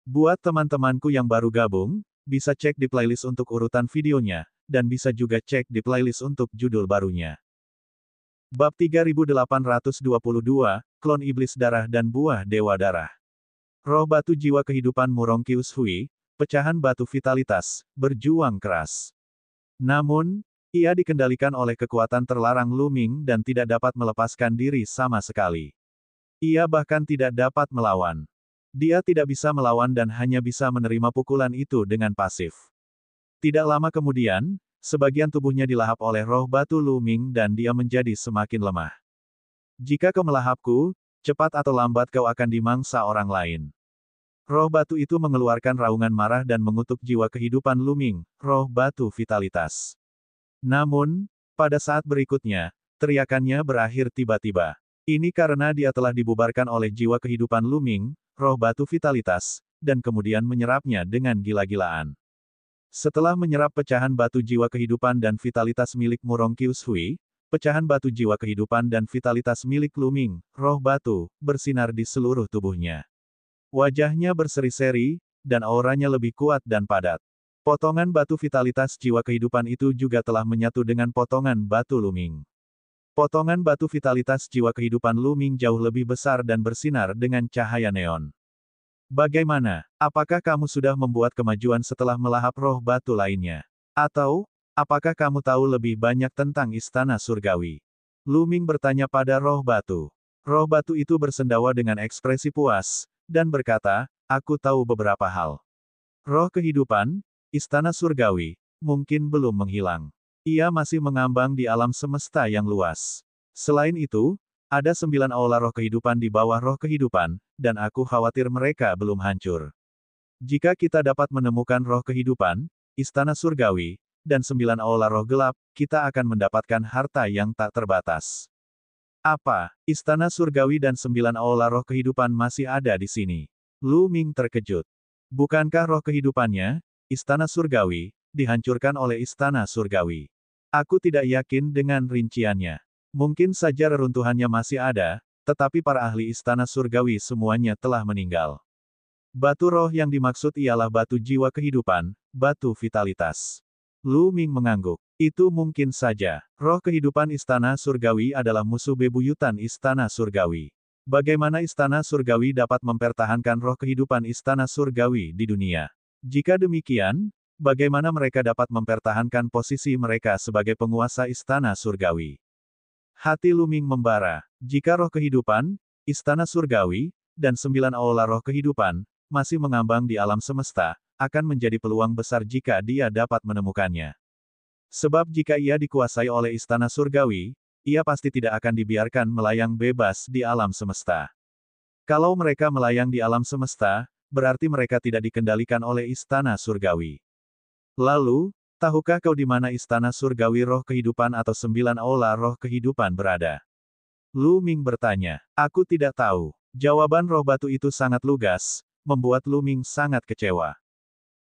Buat teman-temanku yang baru gabung, bisa cek di playlist untuk urutan videonya, dan bisa juga cek di playlist untuk judul barunya. Bab 3822, Klon Iblis Darah dan Buah Dewa Darah. Roh batu jiwa kehidupan Murongkius Hui, pecahan batu vitalitas, berjuang keras. Namun, ia dikendalikan oleh kekuatan terlarang Luming dan tidak dapat melepaskan diri sama sekali. Ia bahkan tidak dapat melawan. Dia tidak bisa melawan dan hanya bisa menerima pukulan itu dengan pasif. Tidak lama kemudian, sebagian tubuhnya dilahap oleh roh batu Luming dan dia menjadi semakin lemah. Jika kau melahapku, cepat atau lambat kau akan dimangsa orang lain. Roh batu itu mengeluarkan raungan marah dan mengutuk jiwa kehidupan Luming, roh batu vitalitas. Namun, pada saat berikutnya, teriakannya berakhir tiba-tiba. Ini karena dia telah dibubarkan oleh jiwa kehidupan Luming, roh batu vitalitas, dan kemudian menyerapnya dengan gila-gilaan. Setelah menyerap pecahan batu jiwa kehidupan dan vitalitas milik Murongkius Hui, pecahan batu jiwa kehidupan dan vitalitas milik Luming, roh batu, bersinar di seluruh tubuhnya. Wajahnya berseri-seri, dan auranya lebih kuat dan padat. Potongan batu vitalitas jiwa kehidupan itu juga telah menyatu dengan potongan batu Luming. Potongan batu vitalitas jiwa kehidupan Luming jauh lebih besar dan bersinar dengan cahaya neon. Bagaimana? Apakah kamu sudah membuat kemajuan setelah melahap roh batu lainnya? Atau, apakah kamu tahu lebih banyak tentang istana surgawi? Luming bertanya pada roh batu. Roh batu itu bersendawa dengan ekspresi puas, dan berkata, aku tahu beberapa hal. Roh kehidupan, istana surgawi, mungkin belum menghilang. Ia masih mengambang di alam semesta yang luas. Selain itu, ada 9 aula roh kehidupan di bawah roh kehidupan, dan aku khawatir mereka belum hancur. Jika kita dapat menemukan roh kehidupan, istana surgawi, dan 9 aula roh gelap, kita akan mendapatkan harta yang tak terbatas. Apa? Istana surgawi dan 9 aula roh kehidupan masih ada di sini? Lu Ming terkejut. Bukankah roh kehidupannya, istana surgawi, dihancurkan oleh istana surgawi? Aku tidak yakin dengan rinciannya. Mungkin saja reruntuhannya masih ada, tetapi para ahli istana surgawi semuanya telah meninggal. Batu roh yang dimaksud ialah batu jiwa kehidupan, batu vitalitas. Lu Ming mengangguk. Itu mungkin saja. Roh kehidupan istana surgawi adalah musuh bebuyutan istana surgawi. Bagaimana istana surgawi dapat mempertahankan roh kehidupan istana surgawi di dunia? Jika demikian, bagaimana mereka dapat mempertahankan posisi mereka sebagai penguasa istana surgawi? Hati Luming membara. Jika roh kehidupan, istana surgawi, dan 9 aula roh kehidupan, masih mengambang di alam semesta, akan menjadi peluang besar jika dia dapat menemukannya. Sebab jika ia dikuasai oleh istana surgawi, ia pasti tidak akan dibiarkan melayang bebas di alam semesta. Kalau mereka melayang di alam semesta, berarti mereka tidak dikendalikan oleh istana surgawi. Lalu, tahukah kau di mana istana surgawi roh kehidupan atau 9 aula roh kehidupan berada? Lu Ming bertanya. Aku tidak tahu. Jawaban roh batu itu sangat lugas, membuat Lu Ming sangat kecewa.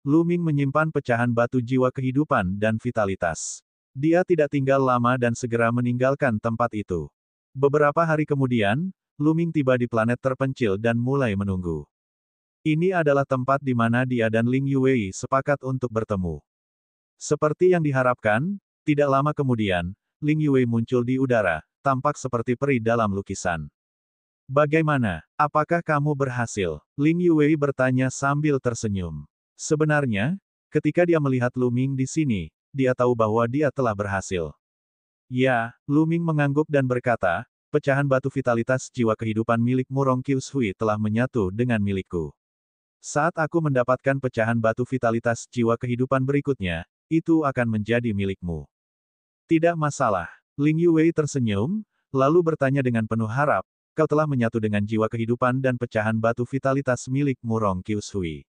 Lu Ming menyimpan pecahan batu jiwa kehidupan dan vitalitas. Dia tidak tinggal lama dan segera meninggalkan tempat itu. Beberapa hari kemudian, Lu Ming tiba di planet terpencil dan mulai menunggu. Ini adalah tempat di mana dia dan Ling Yuwei sepakat untuk bertemu. Seperti yang diharapkan, tidak lama kemudian, Ling Yuwei muncul di udara, tampak seperti peri dalam lukisan. Bagaimana? Apakah kamu berhasil? Ling Yuwei bertanya sambil tersenyum. Sebenarnya, ketika dia melihat Lu Ming di sini, dia tahu bahwa dia telah berhasil. Ya, Lu Ming mengangguk dan berkata, pecahan batu vitalitas jiwa kehidupan milik Murongkius Hui telah menyatu dengan milikku. Saat aku mendapatkan pecahan batu vitalitas jiwa kehidupan berikutnya, itu akan menjadi milikmu. Tidak masalah. Ling Yuwei tersenyum, lalu bertanya dengan penuh harap, kau telah menyatu dengan jiwa kehidupan dan pecahan batu vitalitas milik Murongkius Hui.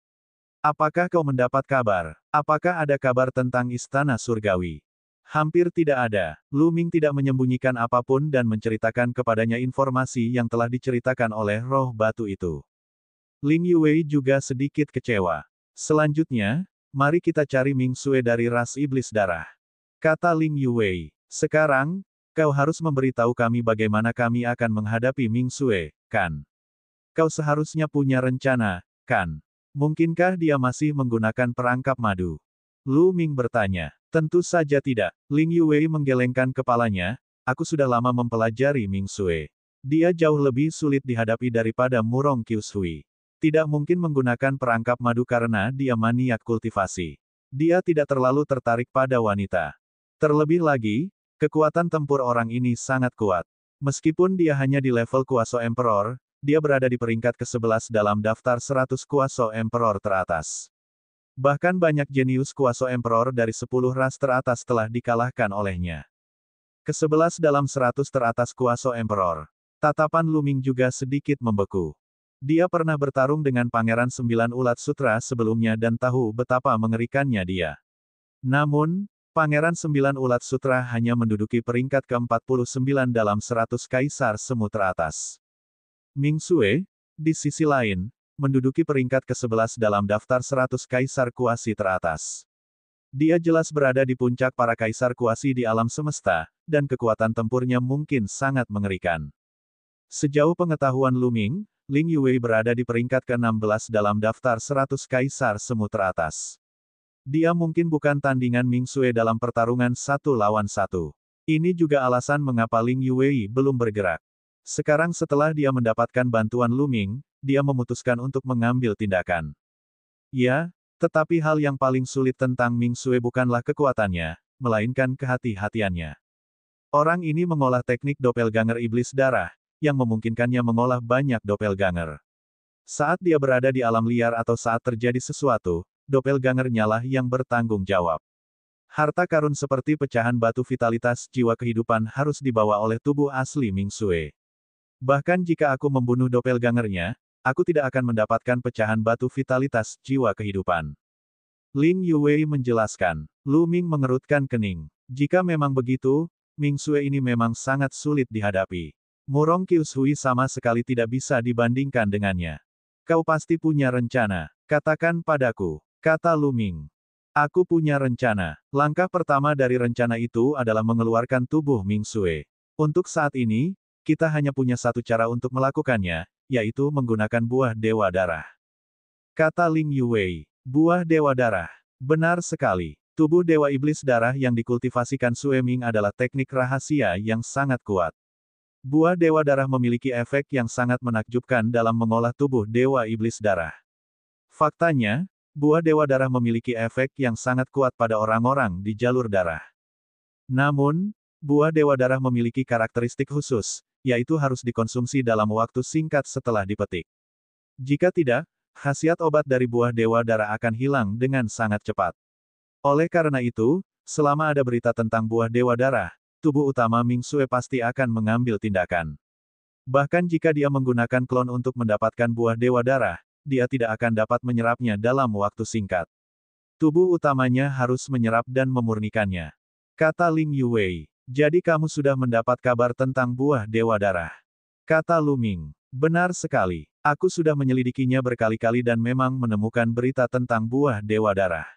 Apakah kau mendapat kabar? Apakah ada kabar tentang istana surgawi? Hampir tidak ada. Lu Ming tidak menyembunyikan apapun dan menceritakan kepadanya informasi yang telah diceritakan oleh roh batu itu. Ling Yuwei juga sedikit kecewa. Selanjutnya, mari kita cari Ming Sue dari ras iblis darah. Kata Ling Yuwei. Sekarang, kau harus memberitahu kami bagaimana kami akan menghadapi Ming Sue, kan? Kau seharusnya punya rencana, kan? Mungkinkah dia masih menggunakan perangkap madu? Lu Ming bertanya. Tentu saja tidak. Ling Yue menggelengkan kepalanya, aku sudah lama mempelajari Ming Sue. Dia jauh lebih sulit dihadapi daripada Murong Qiushui. Tidak mungkin menggunakan perangkap madu karena dia maniak kultivasi. Dia tidak terlalu tertarik pada wanita. Terlebih lagi, kekuatan tempur orang ini sangat kuat. Meskipun dia hanya di level kuaso Emperor, dia berada di peringkat ke-11 dalam daftar 100 kuaso Emperor teratas. Bahkan banyak jenius kuaso Emperor dari 10 ras teratas telah dikalahkan olehnya. Ke-11 dalam 100 teratas kuaso Emperor. Tatapan Lu Ming juga sedikit membeku. Dia pernah bertarung dengan Pangeran Sembilan Ulat Sutra sebelumnya dan tahu betapa mengerikannya dia. Namun, Pangeran Sembilan Ulat Sutra hanya menduduki peringkat ke-49 dalam 100 kaisar semu teratas. Ming Sue, di sisi lain, menduduki peringkat ke-11 dalam daftar 100 kaisar kuasi teratas. Dia jelas berada di puncak para kaisar kuasi di alam semesta, dan kekuatan tempurnya mungkin sangat mengerikan. Sejauh pengetahuan Lu Ming, Ling Yue berada di peringkat ke-16 dalam daftar 100 kaisar semu teratas. Dia mungkin bukan tandingan Ming Sue dalam pertarungan 1 lawan 1. Ini juga alasan mengapa Ling Yue belum bergerak. Sekarang setelah dia mendapatkan bantuan Lu Ming, dia memutuskan untuk mengambil tindakan. Ya, tetapi hal yang paling sulit tentang Ming Sue bukanlah kekuatannya, melainkan kehati-hatiannya. Orang ini mengolah teknik doppelganger iblis darah, yang memungkinkannya mengolah banyak doppelganger. Saat dia berada di alam liar atau saat terjadi sesuatu, doppelganger-nya lah yang bertanggung jawab. Harta karun seperti pecahan batu vitalitas jiwa kehidupan harus dibawa oleh tubuh asli Ming Sue. Bahkan jika aku membunuh doppelganger-nya, aku tidak akan mendapatkan pecahan batu vitalitas jiwa kehidupan. Ling Yue menjelaskan. Lu Ming mengerutkan kening. Jika memang begitu, Ming Sue ini memang sangat sulit dihadapi. Murong Qiushui sama sekali tidak bisa dibandingkan dengannya. Kau pasti punya rencana. Katakan padaku, kata Lu Ming. Aku punya rencana. Langkah pertama dari rencana itu adalah mengeluarkan tubuh Ming Sue. Untuk saat ini, kita hanya punya satu cara untuk melakukannya, yaitu menggunakan buah Dewa Darah. Kata Ling Yue, buah Dewa Darah. Benar sekali. Tubuh Dewa Iblis Darah yang dikultivasikan Sue Ming adalah teknik rahasia yang sangat kuat. Buah Dewa Darah memiliki efek yang sangat menakjubkan dalam mengolah tubuh Dewa Iblis Darah. Faktanya, buah Dewa Darah memiliki efek yang sangat kuat pada orang-orang di jalur darah. Namun, buah Dewa Darah memiliki karakteristik khusus, yaitu harus dikonsumsi dalam waktu singkat setelah dipetik. Jika tidak, khasiat obat dari buah Dewa Darah akan hilang dengan sangat cepat. Oleh karena itu, selama ada berita tentang buah Dewa Darah, tubuh utama Ming Sue pasti akan mengambil tindakan. Bahkan jika dia menggunakan klon untuk mendapatkan buah Dewa Darah, dia tidak akan dapat menyerapnya dalam waktu singkat. Tubuh utamanya harus menyerap dan memurnikannya. Kata Ling Yue. Jadi kamu sudah mendapat kabar tentang buah Dewa Darah. Kata Lu Ming. Benar sekali. Aku sudah menyelidikinya berkali-kali dan memang menemukan berita tentang buah Dewa Darah.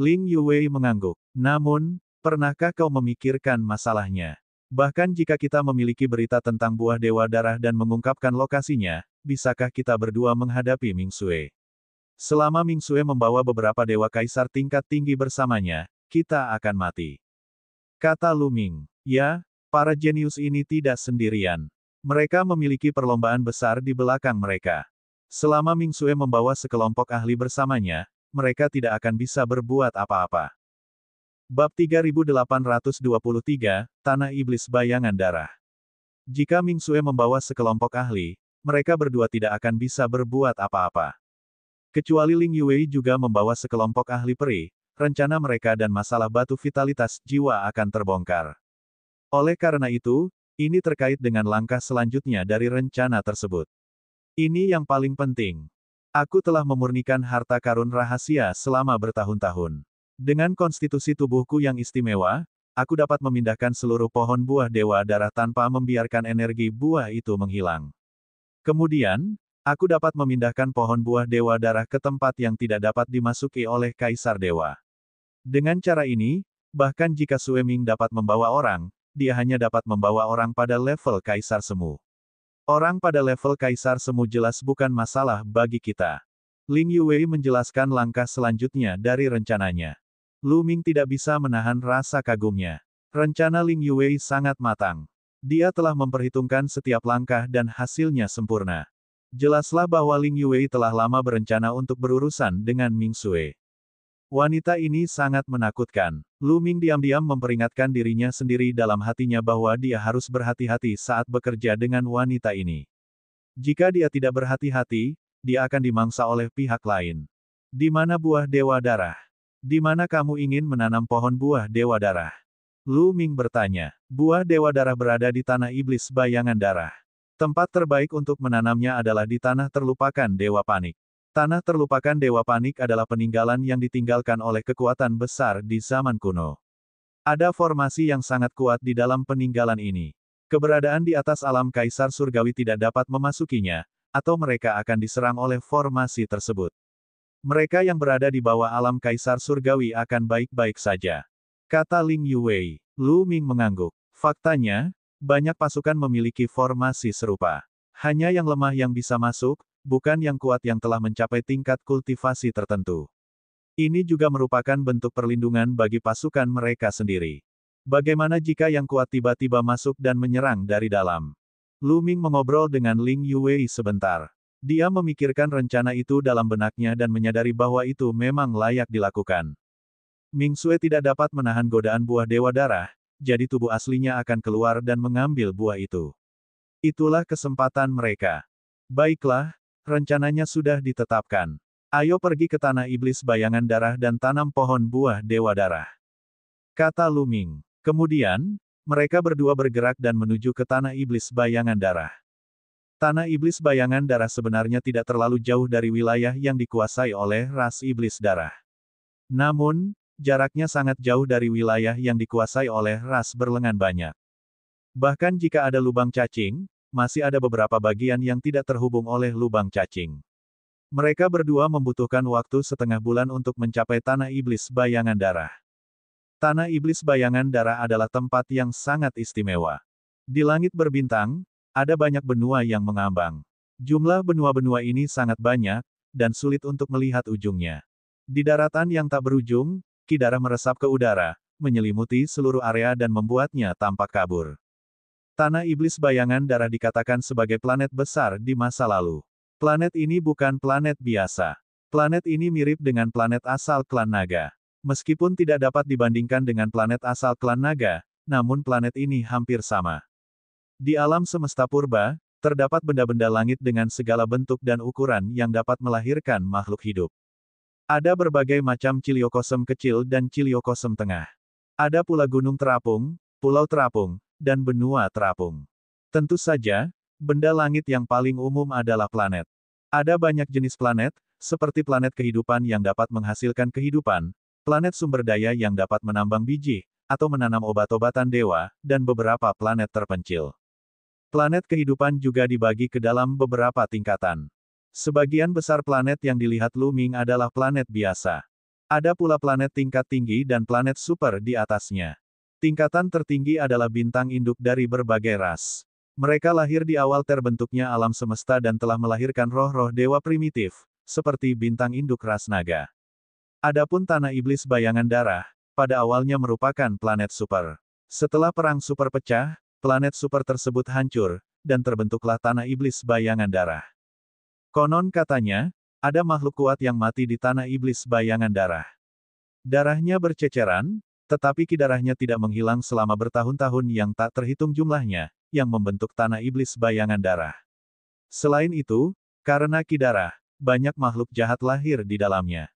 Ling Yue mengangguk. Namun, pernahkah kau memikirkan masalahnya? Bahkan jika kita memiliki berita tentang buah Dewa Darah dan mengungkapkan lokasinya, bisakah kita berdua menghadapi Ming Sue? Selama Ming Sue membawa beberapa dewa kaisar tingkat tinggi bersamanya, kita akan mati. Kata Lu Ming. Ya, para jenius ini tidak sendirian. Mereka memiliki perlombaan besar di belakang mereka. Selama Ming Sue membawa sekelompok ahli bersamanya, mereka tidak akan bisa berbuat apa-apa. Bab 3823, Tanah Iblis Bayangan Darah. Jika Ming Sue membawa sekelompok ahli, mereka berdua tidak akan bisa berbuat apa-apa. Kecuali Ling Yue juga membawa sekelompok ahli peri, rencana mereka dan masalah batu vitalitas jiwa akan terbongkar. Oleh karena itu, ini terkait dengan langkah selanjutnya dari rencana tersebut. Ini yang paling penting. Aku telah memurnikan harta karun rahasia selama bertahun-tahun. Dengan konstitusi tubuhku yang istimewa, aku dapat memindahkan seluruh pohon buah Dewa Darah tanpa membiarkan energi buah itu menghilang. Kemudian, aku dapat memindahkan pohon buah Dewa Darah ke tempat yang tidak dapat dimasuki oleh Kaisar Dewa. Dengan cara ini, bahkan jika Sue Ming dapat membawa orang, dia hanya dapat membawa orang pada level Kaisar Semu. Orang pada level Kaisar Semu jelas bukan masalah bagi kita. Ling Yuwei menjelaskan langkah selanjutnya dari rencananya. Lu Ming tidak bisa menahan rasa kagumnya. Rencana Ling Yuwei sangat matang. Dia telah memperhitungkan setiap langkah dan hasilnya sempurna. Jelaslah bahwa Ling Yuwei telah lama berencana untuk berurusan dengan Ming Sue. Wanita ini sangat menakutkan. Lu Ming diam-diam memperingatkan dirinya sendiri dalam hatinya bahwa dia harus berhati-hati saat bekerja dengan wanita ini. Jika dia tidak berhati-hati, dia akan dimangsa oleh pihak lain. Di mana buah Dewa Darah? Di mana kamu ingin menanam pohon buah Dewa Darah? Lu Ming bertanya. Buah Dewa Darah berada di tanah iblis bayangan darah. Tempat terbaik untuk menanamnya adalah di tanah terlupakan Dewa Panik. Tanah terlupakan Dewa Panik adalah peninggalan yang ditinggalkan oleh kekuatan besar di zaman kuno. Ada formasi yang sangat kuat di dalam peninggalan ini. Keberadaan di atas alam Kaisar Surgawi tidak dapat memasukinya, atau mereka akan diserang oleh formasi tersebut. Mereka yang berada di bawah alam Kaisar Surgawi akan baik-baik saja. Kata Ling Yuwei. Lu Ming mengangguk. Faktanya, banyak pasukan memiliki formasi serupa. Hanya yang lemah yang bisa masuk, bukan yang kuat yang telah mencapai tingkat kultivasi tertentu. Ini juga merupakan bentuk perlindungan bagi pasukan mereka sendiri. Bagaimana jika yang kuat tiba-tiba masuk dan menyerang dari dalam? Lu Ming mengobrol dengan Ling Yuwei sebentar. Dia memikirkan rencana itu dalam benaknya dan menyadari bahwa itu memang layak dilakukan. Ming Sue tidak dapat menahan godaan buah Dewa Darah, jadi tubuh aslinya akan keluar dan mengambil buah itu. Itulah kesempatan mereka. Baiklah, rencananya sudah ditetapkan. Ayo pergi ke tanah iblis bayangan darah dan tanam pohon buah Dewa Darah. Kata Lu Ming. Kemudian, mereka berdua bergerak dan menuju ke tanah iblis bayangan darah. Tanah iblis bayangan darah sebenarnya tidak terlalu jauh dari wilayah yang dikuasai oleh ras iblis darah. Namun, jaraknya sangat jauh dari wilayah yang dikuasai oleh ras berlengan banyak. Bahkan jika ada lubang cacing, masih ada beberapa bagian yang tidak terhubung oleh lubang cacing. Mereka berdua membutuhkan waktu setengah bulan untuk mencapai tanah iblis bayangan darah. Tanah iblis bayangan darah adalah tempat yang sangat istimewa. Di langit berbintang, ada banyak benua yang mengambang. Jumlah benua-benua ini sangat banyak, dan sulit untuk melihat ujungnya. Di daratan yang tak berujung, ki darah meresap ke udara, menyelimuti seluruh area dan membuatnya tampak kabur. Tanah iblis bayangan darah dikatakan sebagai planet besar di masa lalu. Planet ini bukan planet biasa. Planet ini mirip dengan planet asal klan naga. Meskipun tidak dapat dibandingkan dengan planet asal klan naga, namun planet ini hampir sama. Di alam semesta purba, terdapat benda-benda langit dengan segala bentuk dan ukuran yang dapat melahirkan makhluk hidup. Ada berbagai macam ciliokosem kecil dan ciliokosem tengah. Ada pula gunung terapung, pulau terapung, dan benua terapung. Tentu saja, benda langit yang paling umum adalah planet. Ada banyak jenis planet, seperti planet kehidupan yang dapat menghasilkan kehidupan, planet sumber daya yang dapat menambang biji, atau menanam obat-obatan dewa, dan beberapa planet terpencil. Planet kehidupan juga dibagi ke dalam beberapa tingkatan. Sebagian besar planet yang dilihat Lu Ming adalah planet biasa. Ada pula planet tingkat tinggi dan planet super di atasnya. Tingkatan tertinggi adalah bintang induk dari berbagai ras. Mereka lahir di awal terbentuknya alam semesta dan telah melahirkan roh-roh dewa primitif, seperti bintang induk ras naga. Adapun tanah iblis bayangan darah, pada awalnya merupakan planet super. Setelah perang super pecah, planet super tersebut hancur, dan terbentuklah tanah iblis bayangan darah. Konon katanya, ada makhluk kuat yang mati di tanah iblis bayangan darah. Darahnya berceceran, tetapi ki darahnya tidak menghilang selama bertahun-tahun yang tak terhitung jumlahnya, yang membentuk tanah iblis bayangan darah. Selain itu, karena ki darah, banyak makhluk jahat lahir di dalamnya.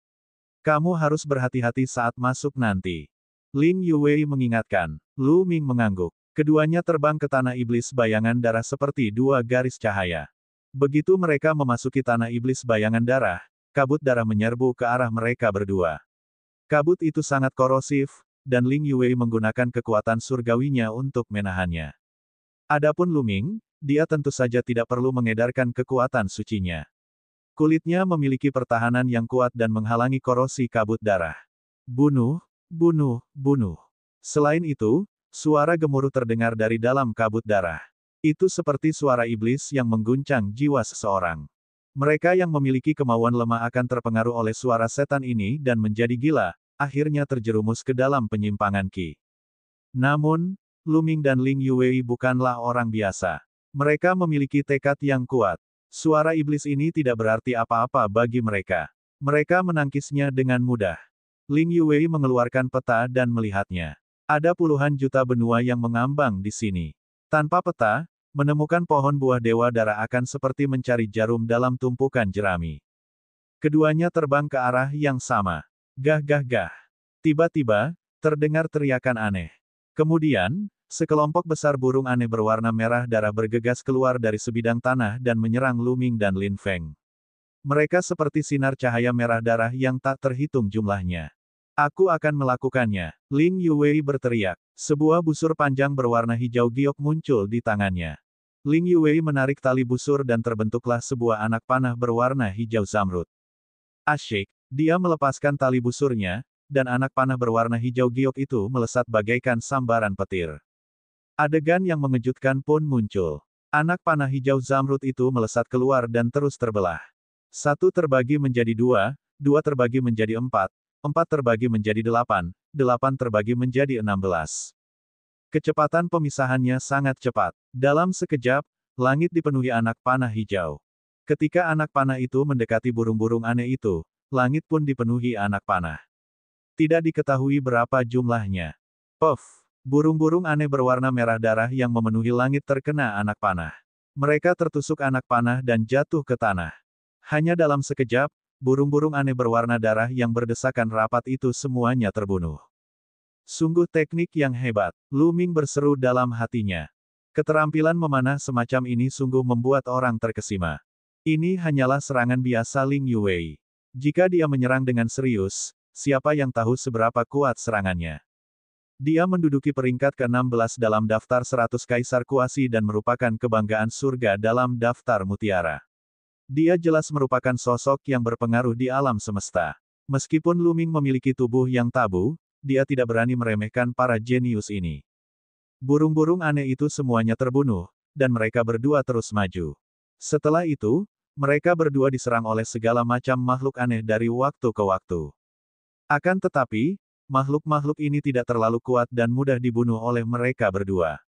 Kamu harus berhati-hati saat masuk nanti. Ling Yuwei mengingatkan. Lu Ming mengangguk. Keduanya terbang ke tanah iblis bayangan darah seperti dua garis cahaya. Begitu mereka memasuki tanah iblis bayangan darah, kabut darah menyerbu ke arah mereka berdua. Kabut itu sangat korosif, dan Ling Yuwei menggunakan kekuatan surgawinya untuk menahannya. Adapun Lu Ming, dia tentu saja tidak perlu mengedarkan kekuatan sucinya. Kulitnya memiliki pertahanan yang kuat dan menghalangi korosi kabut darah. Bunuh, bunuh, bunuh. Selain itu, suara gemuruh terdengar dari dalam kabut darah. Itu seperti suara iblis yang mengguncang jiwa seseorang. Mereka yang memiliki kemauan lemah akan terpengaruh oleh suara setan ini dan menjadi gila, akhirnya terjerumus ke dalam penyimpangan Qi. Namun, Lu Ming dan Ling Yuwei bukanlah orang biasa. Mereka memiliki tekad yang kuat. Suara iblis ini tidak berarti apa-apa bagi mereka. Mereka menangkisnya dengan mudah. Ling Yuwei mengeluarkan peta dan melihatnya. Ada puluhan juta benua yang mengambang di sini. Tanpa peta, menemukan pohon buah Dewa Dara akan seperti mencari jarum dalam tumpukan jerami. Keduanya terbang ke arah yang sama. Gah gah gah. Tiba-tiba, terdengar teriakan aneh. Kemudian, sekelompok besar burung aneh berwarna merah darah bergegas keluar dari sebidang tanah dan menyerang Lu Ming dan Lin Feng. Mereka seperti sinar cahaya merah darah yang tak terhitung jumlahnya. Aku akan melakukannya. Ling Yuwei berteriak. Sebuah busur panjang berwarna hijau giok muncul di tangannya. Ling Yuwei menarik tali busur dan terbentuklah sebuah anak panah berwarna hijau zamrud. Asyik, dia melepaskan tali busurnya, dan anak panah berwarna hijau giok itu melesat bagaikan sambaran petir. Adegan yang mengejutkan pun muncul. Anak panah hijau zamrud itu melesat keluar dan terus terbelah. Satu terbagi menjadi dua, dua terbagi menjadi empat, empat terbagi menjadi delapan, delapan terbagi menjadi 16. Kecepatan pemisahannya sangat cepat. Dalam sekejap, langit dipenuhi anak panah hijau. Ketika anak panah itu mendekati burung-burung aneh itu, langit pun dipenuhi anak panah. Tidak diketahui berapa jumlahnya. Puff! Burung-burung aneh berwarna merah darah yang memenuhi langit terkena anak panah. Mereka tertusuk anak panah dan jatuh ke tanah. Hanya dalam sekejap, burung-burung aneh berwarna darah yang berdesakan rapat itu semuanya terbunuh. Sungguh teknik yang hebat, Lu Ming berseru dalam hatinya. Keterampilan memanah semacam ini sungguh membuat orang terkesima. Ini hanyalah serangan biasa Ling Yuwei. Jika dia menyerang dengan serius, siapa yang tahu seberapa kuat serangannya. Dia menduduki peringkat ke-16 dalam daftar 100 kaisar kuasi dan merupakan kebanggaan surga dalam daftar mutiara. Dia jelas merupakan sosok yang berpengaruh di alam semesta. Meskipun Lu Ming memiliki tubuh yang tabu, dia tidak berani meremehkan para jenius ini. Burung-burung aneh itu semuanya terbunuh, dan mereka berdua terus maju. Setelah itu, mereka berdua diserang oleh segala macam makhluk aneh dari waktu ke waktu. Akan tetapi, makhluk-makhluk ini tidak terlalu kuat dan mudah dibunuh oleh mereka berdua.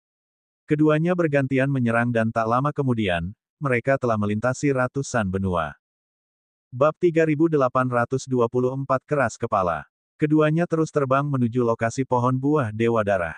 Keduanya bergantian menyerang dan tak lama kemudian, mereka telah melintasi ratusan benua. Bab 3824 Keras Kepala. Keduanya terus terbang menuju lokasi pohon buah Dewa Darah.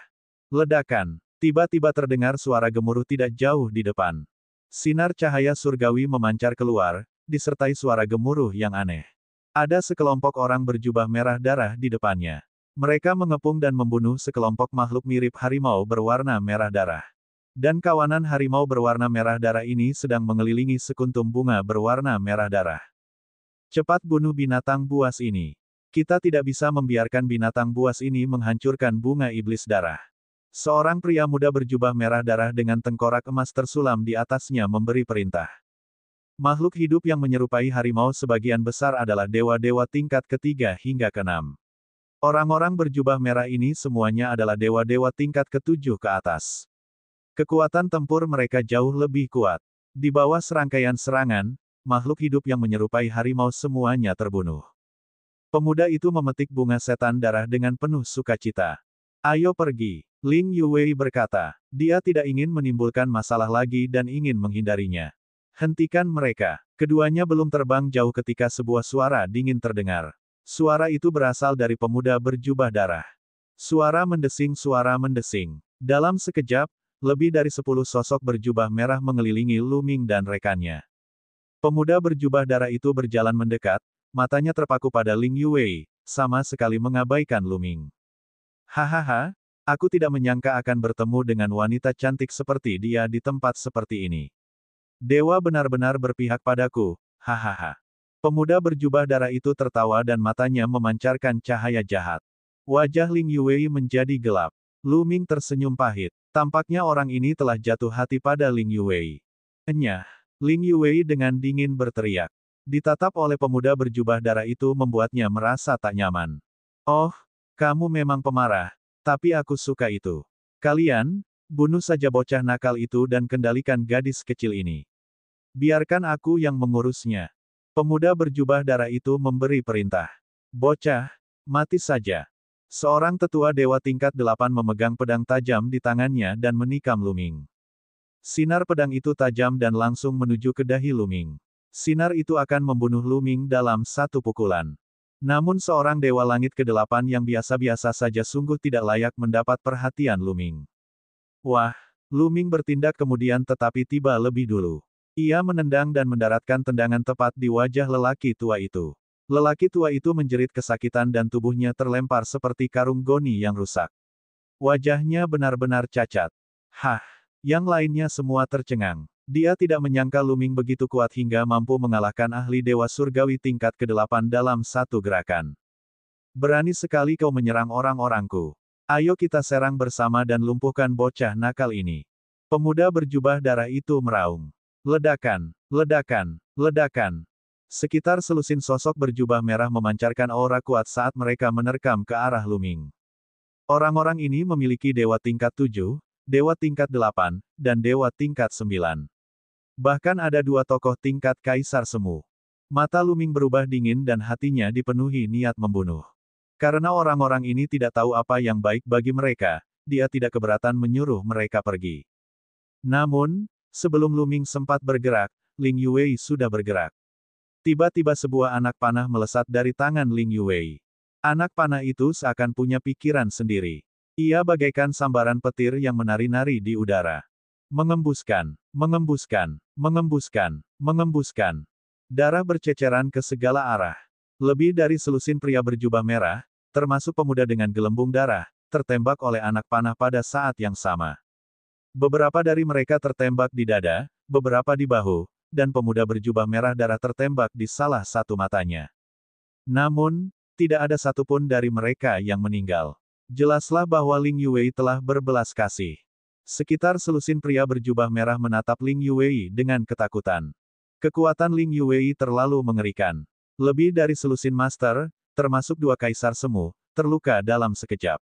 Ledakan. Tiba-tiba terdengar suara gemuruh tidak jauh di depan. Sinar cahaya surgawi memancar keluar, disertai suara gemuruh yang aneh. Ada sekelompok orang berjubah merah darah di depannya. Mereka mengepung dan membunuh sekelompok makhluk mirip harimau berwarna merah darah. Dan kawanan harimau berwarna merah darah ini sedang mengelilingi sekuntum bunga berwarna merah darah. Cepat bunuh binatang buas ini. Kita tidak bisa membiarkan binatang buas ini menghancurkan bunga iblis darah. Seorang pria muda berjubah merah darah dengan tengkorak emas tersulam di atasnya memberi perintah. Makhluk hidup yang menyerupai harimau sebagian besar adalah dewa-dewa tingkat ketiga hingga ke-6. Orang-orang berjubah merah ini semuanya adalah dewa-dewa tingkat ke-7 ke atas. Kekuatan tempur mereka jauh lebih kuat. Di bawah serangkaian serangan, makhluk hidup yang menyerupai harimau semuanya terbunuh. Pemuda itu memetik bunga setan darah dengan penuh sukacita. Ayo pergi. Ling Yuwei berkata. Dia tidak ingin menimbulkan masalah lagi dan ingin menghindarinya. Hentikan mereka. Keduanya belum terbang jauh ketika sebuah suara dingin terdengar. Suara itu berasal dari pemuda berjubah darah. Suara mendesing. Dalam sekejap, lebih dari 10 sosok berjubah merah mengelilingi Lu Ming dan rekannya. Pemuda berjubah darah itu berjalan mendekat, matanya terpaku pada Ling Yuwei, sama sekali mengabaikan Lu Ming. Hahaha, aku tidak menyangka akan bertemu dengan wanita cantik seperti dia di tempat seperti ini. Dewa benar-benar berpihak padaku, hahaha. Pemuda berjubah darah itu tertawa dan matanya memancarkan cahaya jahat. Wajah Ling Yuwei menjadi gelap. Lu Ming tersenyum pahit. Tampaknya orang ini telah jatuh hati pada Ling Yuwei. Enyah. Ling Yuwei dengan dingin berteriak. Ditatap oleh pemuda berjubah darah itu membuatnya merasa tak nyaman. Oh, kamu memang pemarah. Tapi aku suka itu. Kalian, bunuh saja bocah nakal itu dan kendalikan gadis kecil ini. Biarkan aku yang mengurusnya. Pemuda berjubah darah itu memberi perintah. Bocah, mati saja. Seorang tetua dewa tingkat 8 memegang pedang tajam di tangannya dan menikam Luming. Sinar pedang itu tajam dan langsung menuju ke dahi Luming. Sinar itu akan membunuh Luming dalam satu pukulan. Namun seorang dewa langit ke-8 yang biasa-biasa saja sungguh tidak layak mendapat perhatian Luming. Wah, Luming bertindak kemudian tetapi tiba lebih dulu. Ia menendang dan mendaratkan tendangan tepat di wajah lelaki tua itu. Lelaki tua itu menjerit kesakitan dan tubuhnya terlempar seperti karung goni yang rusak. Wajahnya benar-benar cacat. Hah, yang lainnya semua tercengang. Dia tidak menyangka Luming begitu kuat hingga mampu mengalahkan ahli dewa surgawi tingkat ke-8 dalam satu gerakan. Berani sekali kau menyerang orang-orangku. Ayo kita serang bersama dan lumpuhkan bocah nakal ini. Pemuda berjubah darah itu meraung. Ledakan, ledakan, ledakan. Sekitar selusin sosok berjubah merah memancarkan aura kuat saat mereka menerkam ke arah Luming. Orang-orang ini memiliki dewa tingkat 7, dewa tingkat 8, dan dewa tingkat 9. Bahkan ada 2 tokoh tingkat kaisar semu. Mata Luming berubah dingin dan hatinya dipenuhi niat membunuh. Karena orang-orang ini tidak tahu apa yang baik bagi mereka, dia tidak keberatan menyuruh mereka pergi. Namun, sebelum Luming sempat bergerak, Ling Yuwei sudah bergerak. Tiba-tiba sebuah anak panah melesat dari tangan Ling Yuwei. Anak panah itu seakan punya pikiran sendiri. Ia bagaikan sambaran petir yang menari-nari di udara. Mengembuskan, mengembuskan, mengembuskan, mengembuskan. Darah berceceran ke segala arah. Lebih dari selusin pria berjubah merah, termasuk pemuda dengan gelembung darah, tertembak oleh anak panah pada saat yang sama. Beberapa dari mereka tertembak di dada, beberapa di bahu, dan pemuda berjubah merah darah tertembak di salah satu matanya. Namun, tidak ada satupun dari mereka yang meninggal. Jelaslah bahwa Ling Yuwei telah berbelas kasih. Sekitar selusin pria berjubah merah menatap Ling Yuwei dengan ketakutan. Kekuatan Ling Yuwei terlalu mengerikan. Lebih dari selusin master, termasuk 2 kaisar semu, terluka dalam sekejap.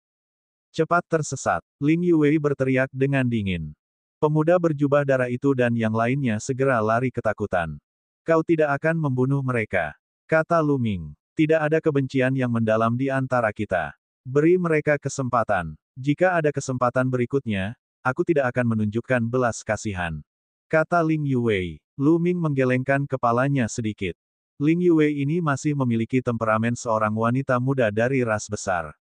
Cepat tersesat, Ling Yuwei berteriak dengan dingin. Pemuda berjubah darah itu dan yang lainnya segera lari ketakutan. Kau tidak akan membunuh mereka, kata Luming. Tidak ada kebencian yang mendalam di antara kita. Beri mereka kesempatan. Jika ada kesempatan berikutnya, aku tidak akan menunjukkan belas kasihan, kata Ling Yuwei. Luming menggelengkan kepalanya sedikit. Ling Yuwei ini masih memiliki temperamen seorang wanita muda dari ras besar.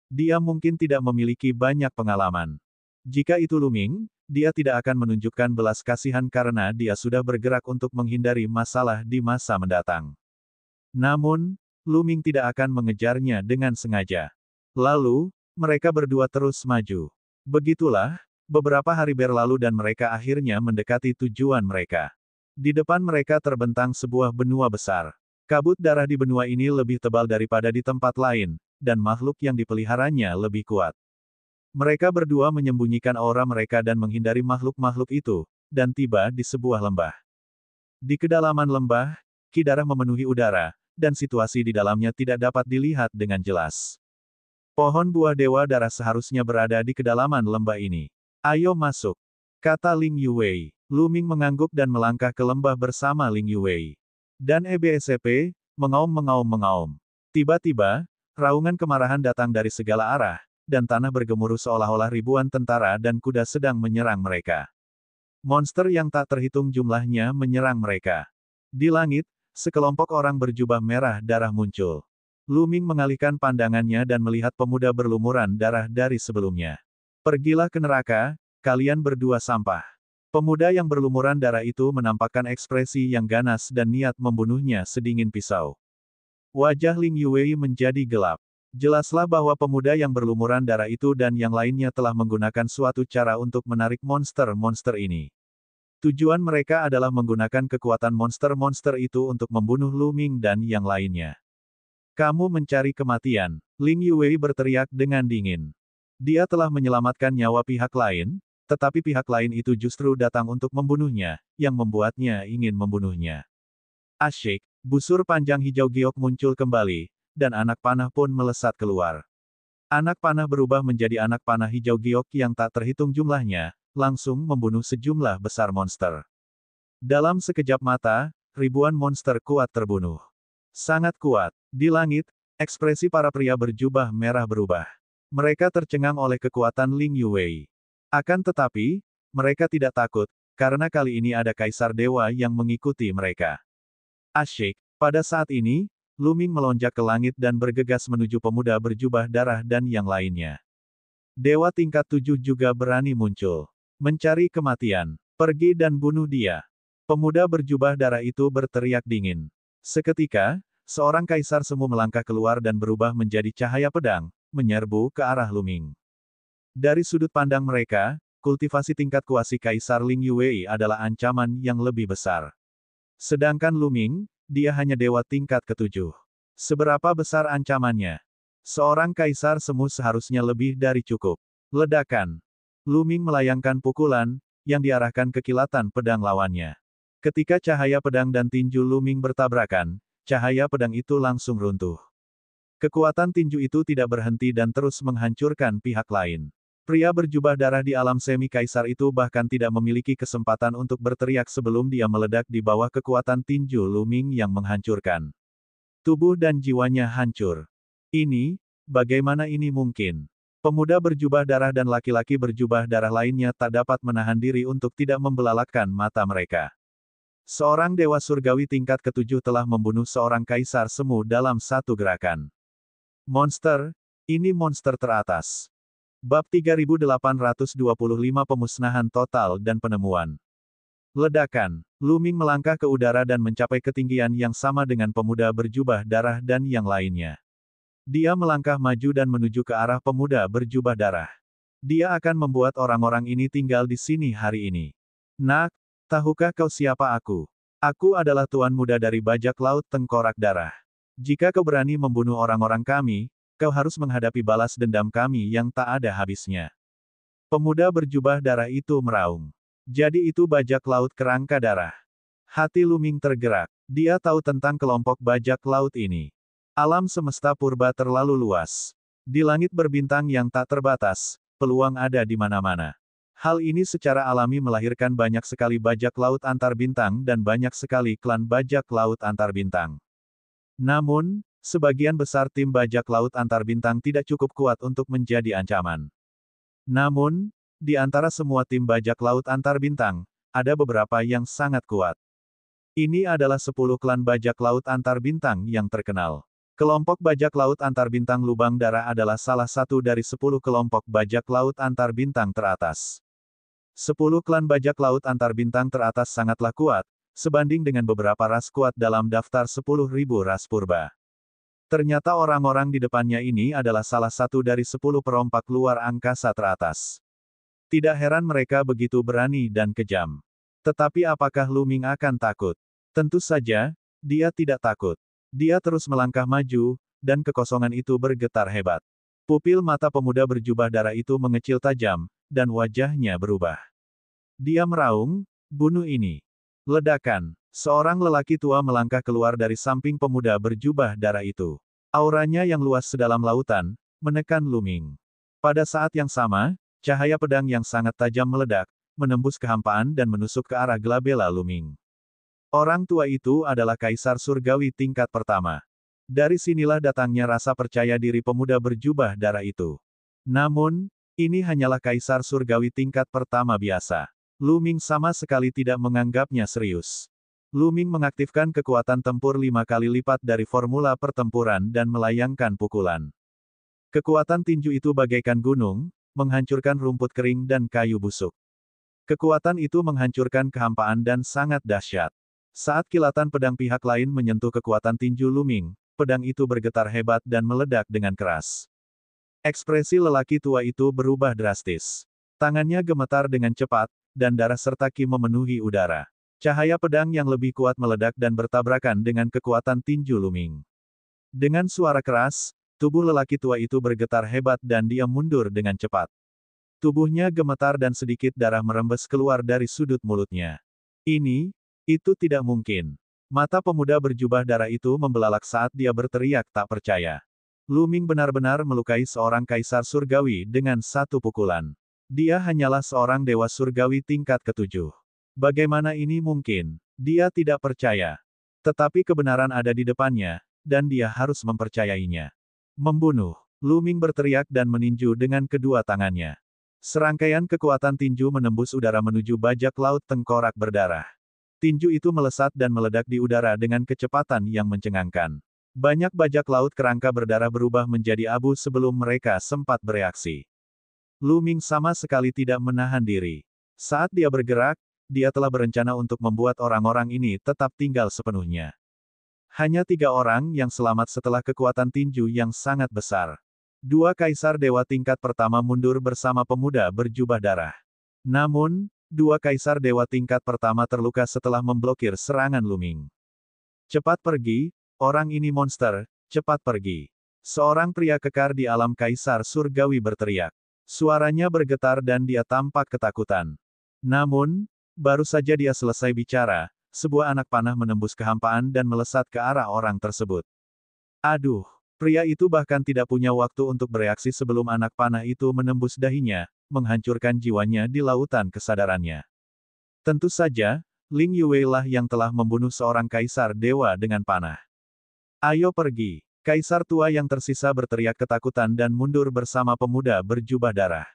Dia mungkin tidak memiliki banyak pengalaman. Jika itu Luming, dia tidak akan menunjukkan belas kasihan karena dia sudah bergerak untuk menghindari masalah di masa mendatang. Namun, Luming tidak akan mengejarnya dengan sengaja. Lalu, mereka berdua terus maju. Begitulah, beberapa hari berlalu dan mereka akhirnya mendekati tujuan mereka. Di depan mereka terbentang sebuah benua besar. Kabut darah di benua ini lebih tebal daripada di tempat lain, dan makhluk yang dipeliharanya lebih kuat. Mereka berdua menyembunyikan aura mereka dan menghindari makhluk-makhluk itu, dan tiba di sebuah lembah. Di kedalaman lembah, ki darah memenuhi udara, dan situasi di dalamnya tidak dapat dilihat dengan jelas. Pohon buah dewa darah seharusnya berada di kedalaman lembah ini. Ayo masuk, kata Ling Yuwei. Luming mengangguk dan melangkah ke lembah bersama Ling Yuwei. Dan EBSCP, mengaum-mengaum-mengaum. Tiba-tiba, raungan kemarahan datang dari segala arah, dan tanah bergemuruh seolah-olah ribuan tentara dan kuda sedang menyerang mereka. Monster yang tak terhitung jumlahnya menyerang mereka. Di langit, sekelompok orang berjubah merah darah muncul. Luming mengalihkan pandangannya dan melihat pemuda berlumuran darah dari sebelumnya. Pergilah ke neraka, kalian berdua sampah. Pemuda yang berlumuran darah itu menampakkan ekspresi yang ganas dan niat membunuhnya sedingin pisau. Wajah Ling Yuwei menjadi gelap. Jelaslah bahwa pemuda yang berlumuran darah itu dan yang lainnya telah menggunakan suatu cara untuk menarik monster-monster ini. Tujuan mereka adalah menggunakan kekuatan monster-monster itu untuk membunuh Luming dan yang lainnya. Kamu mencari kematian, Ling Yuwei berteriak dengan dingin. Dia telah menyelamatkan nyawa pihak lain, tetapi pihak lain itu justru datang untuk membunuhnya, yang membuatnya ingin membunuhnya. Asyik. Busur panjang hijau giok muncul kembali, dan anak panah pun melesat keluar. Anak panah berubah menjadi anak panah hijau giok yang tak terhitung jumlahnya, langsung membunuh sejumlah besar monster. Dalam sekejap mata, ribuan monster kuat terbunuh. Sangat kuat. Di langit, ekspresi para pria berjubah merah berubah. Mereka tercengang oleh kekuatan Ling Yuwei. Akan tetapi, mereka tidak takut, karena kali ini ada Kaisar Dewa yang mengikuti mereka. Asyik. Pada saat ini, Lu Ming melonjak ke langit dan bergegas menuju pemuda berjubah darah dan yang lainnya. Dewa tingkat 7 juga berani muncul. Mencari kematian. Pergi dan bunuh dia. Pemuda berjubah darah itu berteriak dingin. Seketika, seorang kaisar semu melangkah keluar dan berubah menjadi cahaya pedang, menyerbu ke arah Lu Ming. Dari sudut pandang mereka, kultivasi tingkat kuasi Kaisar Ling Yuwei adalah ancaman yang lebih besar. Sedangkan Lu Ming, dia hanya dewa tingkat ketujuh. Seberapa besar ancamannya? Seorang kaisar semu seharusnya lebih dari cukup. Ledakan. Lu Ming melayangkan pukulan, yang diarahkan ke kilatan pedang lawannya. Ketika cahaya pedang dan tinju Lu Ming bertabrakan, cahaya pedang itu langsung runtuh. Kekuatan tinju itu tidak berhenti dan terus menghancurkan pihak lain. Pria berjubah darah di alam semi kaisar itu bahkan tidak memiliki kesempatan untuk berteriak sebelum dia meledak di bawah kekuatan tinju Lu Ming yang menghancurkan. Tubuh dan jiwanya hancur. Bagaimana ini mungkin? Pemuda berjubah darah dan laki-laki berjubah darah lainnya tak dapat menahan diri untuk tidak membelalakkan mata mereka. Seorang dewa surgawi tingkat ketujuh telah membunuh seorang kaisar semu dalam satu gerakan. Monster, ini monster teratas. Bab 3825 Pemusnahan Total dan Penemuan. Ledakan. Lu Ming melangkah ke udara dan mencapai ketinggian yang sama dengan pemuda berjubah darah dan yang lainnya. Dia melangkah maju dan menuju ke arah pemuda berjubah darah. Dia akan membuat orang-orang ini tinggal di sini hari ini. Nak, tahukah kau siapa aku? Aku adalah Tuan Muda dari Bajak Laut Tengkorak Darah. Jika kau berani membunuh orang-orang kami, kau harus menghadapi balas dendam kami yang tak ada habisnya. Pemuda berjubah darah itu meraung. Jadi itu bajak laut kerangka darah. Hati Lu Ming tergerak. Dia tahu tentang kelompok bajak laut ini. Alam semesta purba terlalu luas. Di langit berbintang yang tak terbatas, peluang ada di mana-mana. Hal ini secara alami melahirkan banyak sekali bajak laut antar bintang dan banyak sekali klan bajak laut antar bintang. Namun, sebagian besar tim bajak laut antar bintang tidak cukup kuat untuk menjadi ancaman. Namun, di antara semua tim bajak laut antar bintang, ada beberapa yang sangat kuat. Ini adalah 10 klan bajak laut antar bintang yang terkenal. Kelompok bajak laut antar bintang Lubang Darah adalah salah satu dari 10 kelompok bajak laut antar bintang teratas. 10 klan bajak laut antar bintang teratas sangatlah kuat, sebanding dengan beberapa ras kuat dalam daftar 10.000 ras purba. Ternyata orang-orang di depannya ini adalah salah satu dari 10 perompak luar angkasa teratas. Tidak heran mereka begitu berani dan kejam. Tetapi apakah Lu Ming akan takut? Tentu saja, dia tidak takut. Dia terus melangkah maju, dan kekosongan itu bergetar hebat. Pupil mata pemuda berjubah darah itu mengecil tajam, dan wajahnya berubah. Dia meraung, bunuh ini. Ledakan. Seorang lelaki tua melangkah keluar dari samping pemuda berjubah darah itu. Auranya yang luas sedalam lautan, menekan Lu Ming. Pada saat yang sama, cahaya pedang yang sangat tajam meledak, menembus kehampaan dan menusuk ke arah glabella Lu Ming. Orang tua itu adalah Kaisar Surgawi tingkat pertama. Dari sinilah datangnya rasa percaya diri pemuda berjubah darah itu. Namun, ini hanyalah Kaisar Surgawi tingkat pertama biasa. Lu Ming sama sekali tidak menganggapnya serius. Lu Ming mengaktifkan kekuatan tempur 5 kali lipat dari formula pertempuran dan melayangkan pukulan. Kekuatan tinju itu bagaikan gunung, menghancurkan rumput kering dan kayu busuk. Kekuatan itu menghancurkan kehampaan dan sangat dahsyat. Saat kilatan pedang pihak lain menyentuh kekuatan tinju Lu Ming, pedang itu bergetar hebat dan meledak dengan keras. Ekspresi lelaki tua itu berubah drastis. Tangannya gemetar dengan cepat, dan darah serta ki memenuhi udara. Cahaya pedang yang lebih kuat meledak dan bertabrakan dengan kekuatan tinju Lu Ming. Dengan suara keras, tubuh lelaki tua itu bergetar hebat dan dia mundur dengan cepat. Tubuhnya gemetar dan sedikit darah merembes keluar dari sudut mulutnya. Itu tidak mungkin. Mata pemuda berjubah darah itu membelalak saat dia berteriak tak percaya. Lu Ming benar-benar melukai seorang kaisar surgawi dengan satu pukulan. Dia hanyalah seorang dewa surgawi tingkat ketujuh. Bagaimana ini mungkin? Dia tidak percaya. Tetapi kebenaran ada di depannya, dan dia harus mempercayainya. Membunuh. Lu Ming berteriak dan meninju dengan kedua tangannya. Serangkaian kekuatan tinju menembus udara menuju bajak laut tengkorak berdarah. Tinju itu melesat dan meledak di udara dengan kecepatan yang mencengangkan. Banyak bajak laut kerangka berdarah berubah menjadi abu sebelum mereka sempat bereaksi. Lu Ming sama sekali tidak menahan diri. Saat dia bergerak, dia telah berencana untuk membuat orang-orang ini tetap tinggal sepenuhnya. Hanya 3 orang yang selamat setelah kekuatan tinju yang sangat besar. 2 kaisar dewa tingkat pertama mundur bersama pemuda berjubah darah. Namun, 2 kaisar dewa tingkat pertama terluka setelah memblokir serangan Lu Ming. Cepat pergi, orang ini monster, cepat pergi. Seorang pria kekar di alam kaisar surgawi berteriak. Suaranya bergetar dan dia tampak ketakutan. Namun, baru saja dia selesai bicara, sebuah anak panah menembus kehampaan dan melesat ke arah orang tersebut. Aduh, pria itu bahkan tidak punya waktu untuk bereaksi sebelum anak panah itu menembus dahinya, menghancurkan jiwanya di lautan kesadarannya. Tentu saja, Ling Yue lah yang telah membunuh seorang kaisar dewa dengan panah. Ayo pergi. Kaisar tua yang tersisa berteriak ketakutan dan mundur bersama pemuda berjubah darah.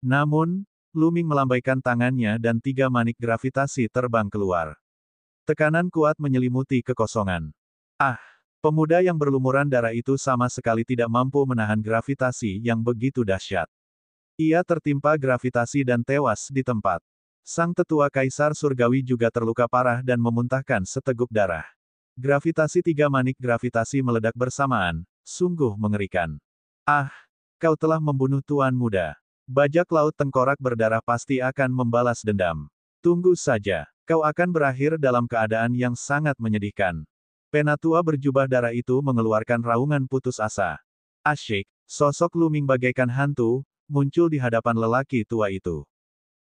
Namun, Lu Ming melambaikan tangannya dan 3 manik gravitasi terbang keluar. Tekanan kuat menyelimuti kekosongan. Ah! Pemuda yang berlumuran darah itu sama sekali tidak mampu menahan gravitasi yang begitu dahsyat. Ia tertimpa gravitasi dan tewas di tempat. Sang tetua kaisar surgawi juga terluka parah dan memuntahkan seteguk darah. Gravitasi 3 manik gravitasi meledak bersamaan, sungguh mengerikan. Ah! Kau telah membunuh tuan muda. Bajak laut tengkorak berdarah pasti akan membalas dendam. Tunggu saja, kau akan berakhir dalam keadaan yang sangat menyedihkan. Penatua berjubah darah itu mengeluarkan raungan putus asa. Asyik, sosok Lu Ming bagaikan hantu, muncul di hadapan lelaki tua itu.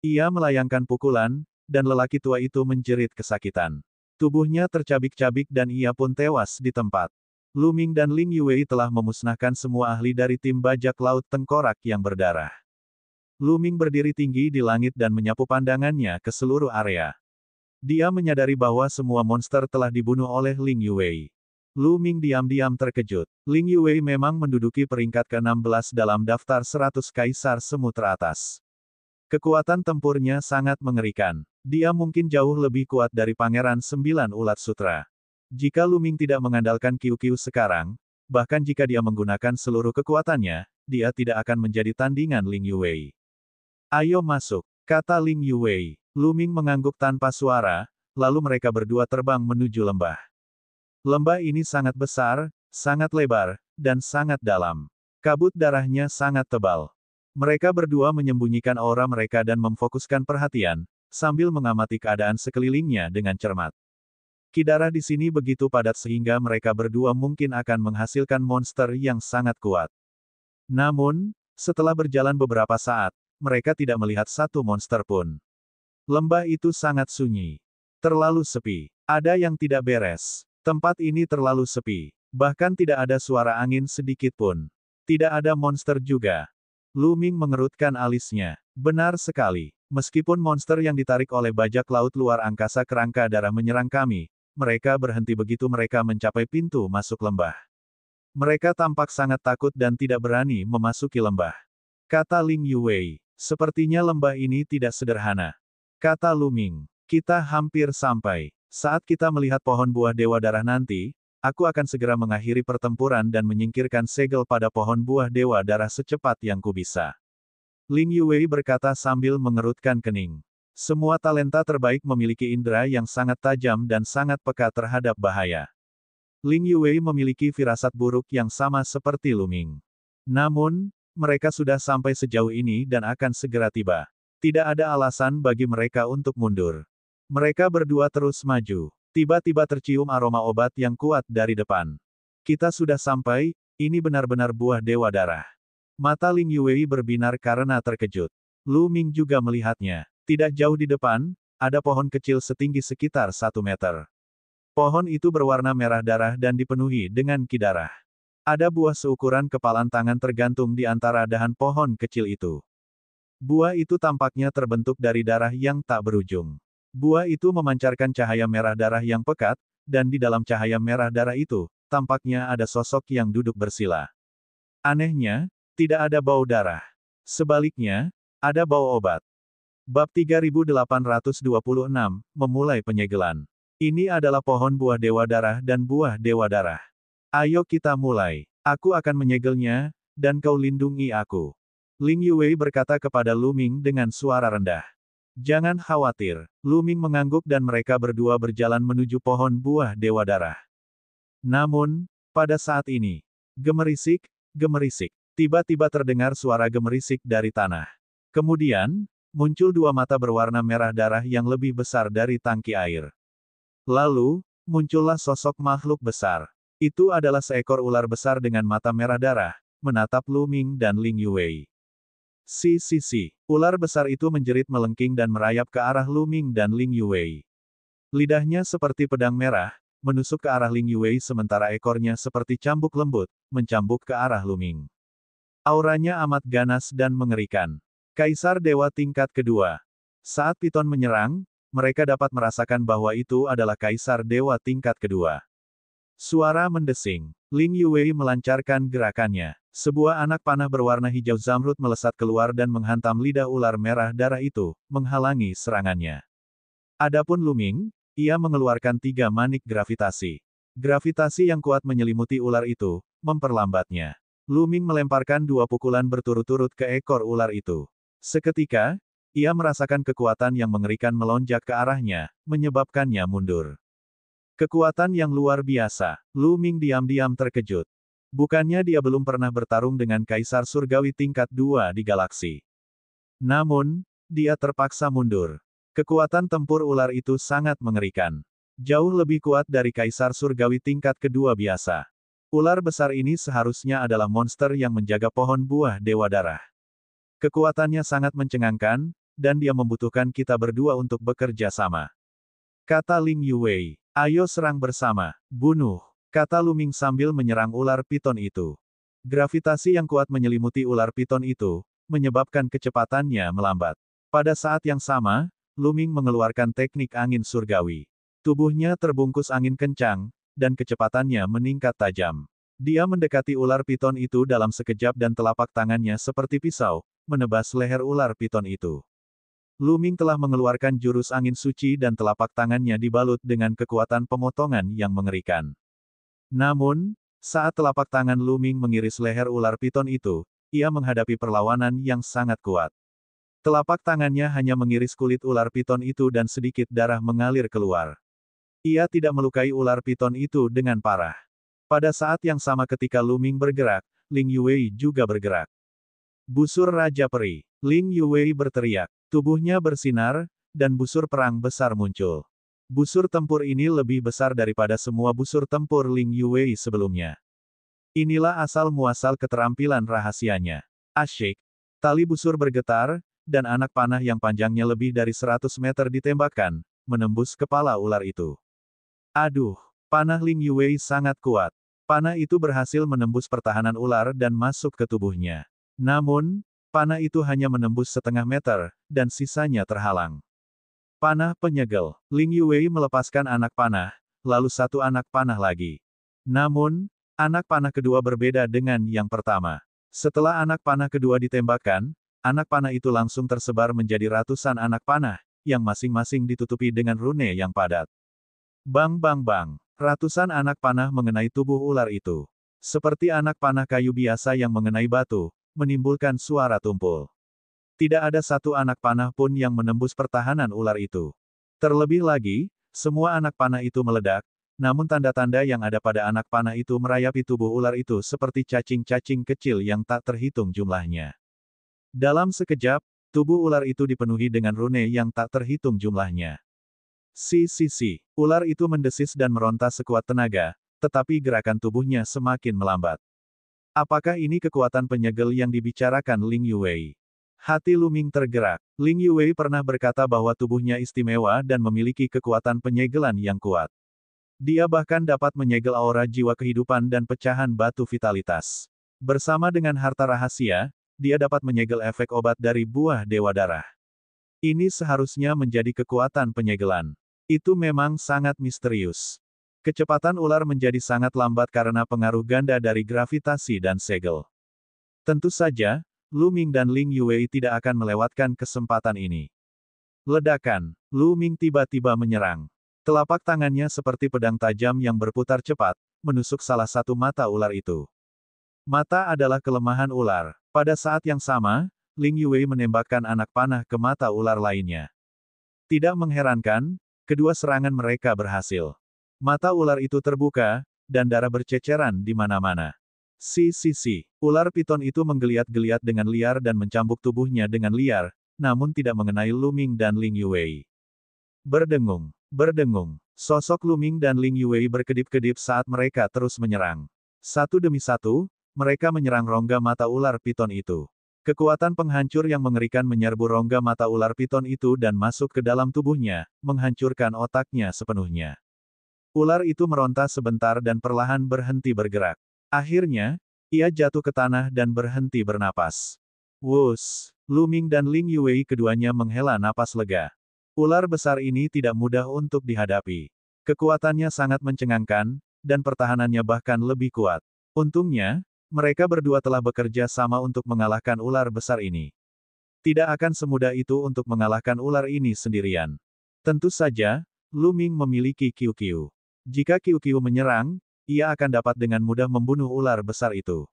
Ia melayangkan pukulan, dan lelaki tua itu menjerit kesakitan. Tubuhnya tercabik-cabik dan ia pun tewas di tempat. Lu Ming dan Ling Yue telah memusnahkan semua ahli dari tim bajak laut tengkorak yang berdarah. Lu Ming berdiri tinggi di langit dan menyapu pandangannya ke seluruh area. Dia menyadari bahwa semua monster telah dibunuh oleh Ling Yue. Lu Ming diam-diam terkejut. Ling Yue memang menduduki peringkat ke-16 dalam daftar 100 kaisar semu teratas. Kekuatan tempurnya sangat mengerikan. Dia mungkin jauh lebih kuat dari Pangeran 9 Ulat Sutra. Jika Lu Ming tidak mengandalkan Qiu-Qiu sekarang, bahkan jika dia menggunakan seluruh kekuatannya, dia tidak akan menjadi tandingan Ling Yue. Ayo masuk, kata Ling Yue. Lu Ming mengangguk tanpa suara, lalu mereka berdua terbang menuju lembah. Lembah ini sangat besar, sangat lebar, dan sangat dalam. Kabut darahnya sangat tebal. Mereka berdua menyembunyikan aura mereka dan memfokuskan perhatian, sambil mengamati keadaan sekelilingnya dengan cermat. Ki darah di sini begitu padat sehingga mereka berdua mungkin akan menghasilkan monster yang sangat kuat. Namun, setelah berjalan beberapa saat, mereka tidak melihat satu monster pun. Lembah itu sangat sunyi. Terlalu sepi. Ada yang tidak beres. Tempat ini terlalu sepi. Bahkan tidak ada suara angin sedikit pun. Tidak ada monster juga. Lu Ming mengerutkan alisnya. Benar sekali. Meskipun monster yang ditarik oleh bajak laut luar angkasa kerangka darah menyerang kami, mereka berhenti begitu mereka mencapai pintu masuk lembah. Mereka tampak sangat takut dan tidak berani memasuki lembah. Kata Ling Yue. Sepertinya lembah ini tidak sederhana. Kata Lu Ming. Kita hampir sampai. Saat kita melihat pohon buah dewa darah nanti, aku akan segera mengakhiri pertempuran dan menyingkirkan segel pada pohon buah dewa darah secepat yang kubisa. Ling Yue berkata sambil mengerutkan kening. Semua talenta terbaik memiliki indera yang sangat tajam dan sangat peka terhadap bahaya. Ling Yue memiliki firasat buruk yang sama seperti Lu Ming. Namun, mereka sudah sampai sejauh ini dan akan segera tiba. Tidak ada alasan bagi mereka untuk mundur. Mereka berdua terus maju. Tiba-tiba tercium aroma obat yang kuat dari depan. Kita sudah sampai, ini benar-benar buah dewa darah. Mata Ling Yue berbinar karena terkejut. Lu Ming juga melihatnya. Tidak jauh di depan, ada pohon kecil setinggi sekitar 1 meter. Pohon itu berwarna merah darah dan dipenuhi dengan ki darah. Ada buah seukuran kepalan tangan tergantung di antara dahan pohon kecil itu. Buah itu tampaknya terbentuk dari darah yang tak berujung. Buah itu memancarkan cahaya merah darah yang pekat, dan di dalam cahaya merah darah itu, tampaknya ada sosok yang duduk bersila. Anehnya, tidak ada bau darah. Sebaliknya, ada bau obat. Bab 3826, memulai penyegelan. Ini adalah pohon buah Dewa Darah dan buah Dewa Darah. Ayo kita mulai. Aku akan menyegelnya, dan kau lindungi aku. Ling Yue berkata kepada Lu Ming dengan suara rendah. Jangan khawatir. Lu Ming mengangguk dan mereka berdua berjalan menuju pohon buah Dewa Darah. Namun, pada saat ini, gemerisik, gemerisik. Tiba-tiba terdengar suara gemerisik dari tanah. Kemudian, muncul dua mata berwarna merah darah yang lebih besar dari tangki air. Lalu, muncullah sosok makhluk besar. Itu adalah seekor ular besar dengan mata merah darah, menatap Lu Ming dan Ling Yue. Si. Ular besar itu menjerit melengking dan merayap ke arah Lu Ming dan Ling Yue. Lidahnya seperti pedang merah, menusuk ke arah Ling Yue sementara ekornya seperti cambuk lembut, mencambuk ke arah Lu Ming. Auranya amat ganas dan mengerikan. Kaisar Dewa tingkat kedua. Saat piton menyerang, mereka dapat merasakan bahwa itu adalah Kaisar Dewa tingkat kedua. Suara mendesing. Ling Yue melancarkan gerakannya. Sebuah anak panah berwarna hijau zamrud melesat keluar dan menghantam lidah ular merah darah itu, menghalangi serangannya. Adapun Lu Ming, ia mengeluarkan 3 manik gravitasi. Gravitasi yang kuat menyelimuti ular itu, memperlambatnya. Lu Ming melemparkan 2 pukulan berturut-turut ke ekor ular itu. Seketika, ia merasakan kekuatan yang mengerikan melonjak ke arahnya, menyebabkannya mundur. Kekuatan yang luar biasa. Lu Ming diam-diam terkejut. Bukannya dia belum pernah bertarung dengan Kaisar Surgawi tingkat 2 di galaksi. Namun, dia terpaksa mundur. Kekuatan tempur ular itu sangat mengerikan. Jauh lebih kuat dari Kaisar Surgawi tingkat kedua biasa. Ular besar ini seharusnya adalah monster yang menjaga pohon buah Dewa Darah. Kekuatannya sangat mencengangkan, dan dia membutuhkan kita berdua untuk bekerja sama. Kata Ling Yue. Ayo serang bersama. Bunuh. Kata Lu Ming sambil menyerang ular piton itu. Gravitasi yang kuat menyelimuti ular piton itu, menyebabkan kecepatannya melambat. Pada saat yang sama, Lu Ming mengeluarkan teknik angin surgawi. Tubuhnya terbungkus angin kencang, dan kecepatannya meningkat tajam. Dia mendekati ular piton itu dalam sekejap dan telapak tangannya seperti pisau, menebas leher ular piton itu. Lu Ming telah mengeluarkan jurus angin suci dan telapak tangannya dibalut dengan kekuatan pemotongan yang mengerikan. Namun, saat telapak tangan Lu Ming mengiris leher ular piton itu, ia menghadapi perlawanan yang sangat kuat. Telapak tangannya hanya mengiris kulit ular piton itu dan sedikit darah mengalir keluar. Ia tidak melukai ular piton itu dengan parah. Pada saat yang sama ketika Lu Ming bergerak, Ling Yue juga bergerak. Busur Raja Peri. Ling Yue berteriak. Tubuhnya bersinar, dan busur perang besar muncul. Busur tempur ini lebih besar daripada semua busur tempur Ling Yue sebelumnya. Inilah asal-muasal keterampilan rahasianya. Asyik. Tali busur bergetar, dan anak panah yang panjangnya lebih dari 100 meter ditembakkan, menembus kepala ular itu. Aduh, panah Ling Yue sangat kuat. Panah itu berhasil menembus pertahanan ular dan masuk ke tubuhnya. Namun, panah itu hanya menembus setengah meter, dan sisanya terhalang. Panah penyegel. Ling Yue melepaskan anak panah, lalu satu anak panah lagi. Namun, anak panah kedua berbeda dengan yang pertama. Setelah anak panah kedua ditembakkan, anak panah itu langsung tersebar menjadi ratusan anak panah, yang masing-masing ditutupi dengan rune yang padat. Bang bang bang. Ratusan anak panah mengenai tubuh ular itu. Seperti anak panah kayu biasa yang mengenai batu, menimbulkan suara tumpul. Tidak ada satu anak panah pun yang menembus pertahanan ular itu. Terlebih lagi, semua anak panah itu meledak, namun tanda-tanda yang ada pada anak panah itu merayapi tubuh ular itu seperti cacing-cacing kecil yang tak terhitung jumlahnya. Dalam sekejap, tubuh ular itu dipenuhi dengan rune yang tak terhitung jumlahnya. Si. Ular itu mendesis dan meronta sekuat tenaga, tetapi gerakan tubuhnya semakin melambat. Apakah ini kekuatan penyegel yang dibicarakan Ling Yue? Hati Lu Ming tergerak. Ling Yue pernah berkata bahwa tubuhnya istimewa dan memiliki kekuatan penyegelan yang kuat. Dia bahkan dapat menyegel aura jiwa kehidupan dan pecahan batu vitalitas. Bersama dengan harta rahasia, dia dapat menyegel efek obat dari buah Dewa Darah. Ini seharusnya menjadi kekuatan penyegelan. Itu memang sangat misterius. Kecepatan ular menjadi sangat lambat karena pengaruh ganda dari gravitasi dan segel. Tentu saja, Lu Ming dan Ling Yue tidak akan melewatkan kesempatan ini. Ledakan. Lu Ming tiba-tiba menyerang. Telapak tangannya seperti pedang tajam yang berputar cepat, menusuk salah satu mata ular itu. Mata adalah kelemahan ular. Pada saat yang sama, Ling Yue menembakkan anak panah ke mata ular lainnya. Tidak mengherankan, kedua serangan mereka berhasil. Mata ular itu terbuka, dan darah berceceran di mana-mana. Si. Ular piton itu menggeliat-geliat dengan liar dan mencambuk tubuhnya dengan liar, namun tidak mengenai Lu Ming dan Ling Yue. Berdengung. Sosok Lu Ming dan Ling Yue berkedip-kedip saat mereka terus menyerang. Satu demi satu, mereka menyerang rongga mata ular piton itu. Kekuatan penghancur yang mengerikan menyerbu rongga mata ular piton itu dan masuk ke dalam tubuhnya, menghancurkan otaknya sepenuhnya. Ular itu meronta sebentar dan perlahan berhenti bergerak. Akhirnya, ia jatuh ke tanah dan berhenti bernapas. Wus! Lu Ming dan Ling Yue keduanya menghela napas lega. Ular besar ini tidak mudah untuk dihadapi. Kekuatannya sangat mencengangkan, dan pertahanannya bahkan lebih kuat. Untungnya, mereka berdua telah bekerja sama untuk mengalahkan ular besar ini. Tidak akan semudah itu untuk mengalahkan ular ini sendirian. Tentu saja, Lu Ming memiliki QQ. Jika QQ menyerang, ia akan dapat dengan mudah membunuh ular besar itu.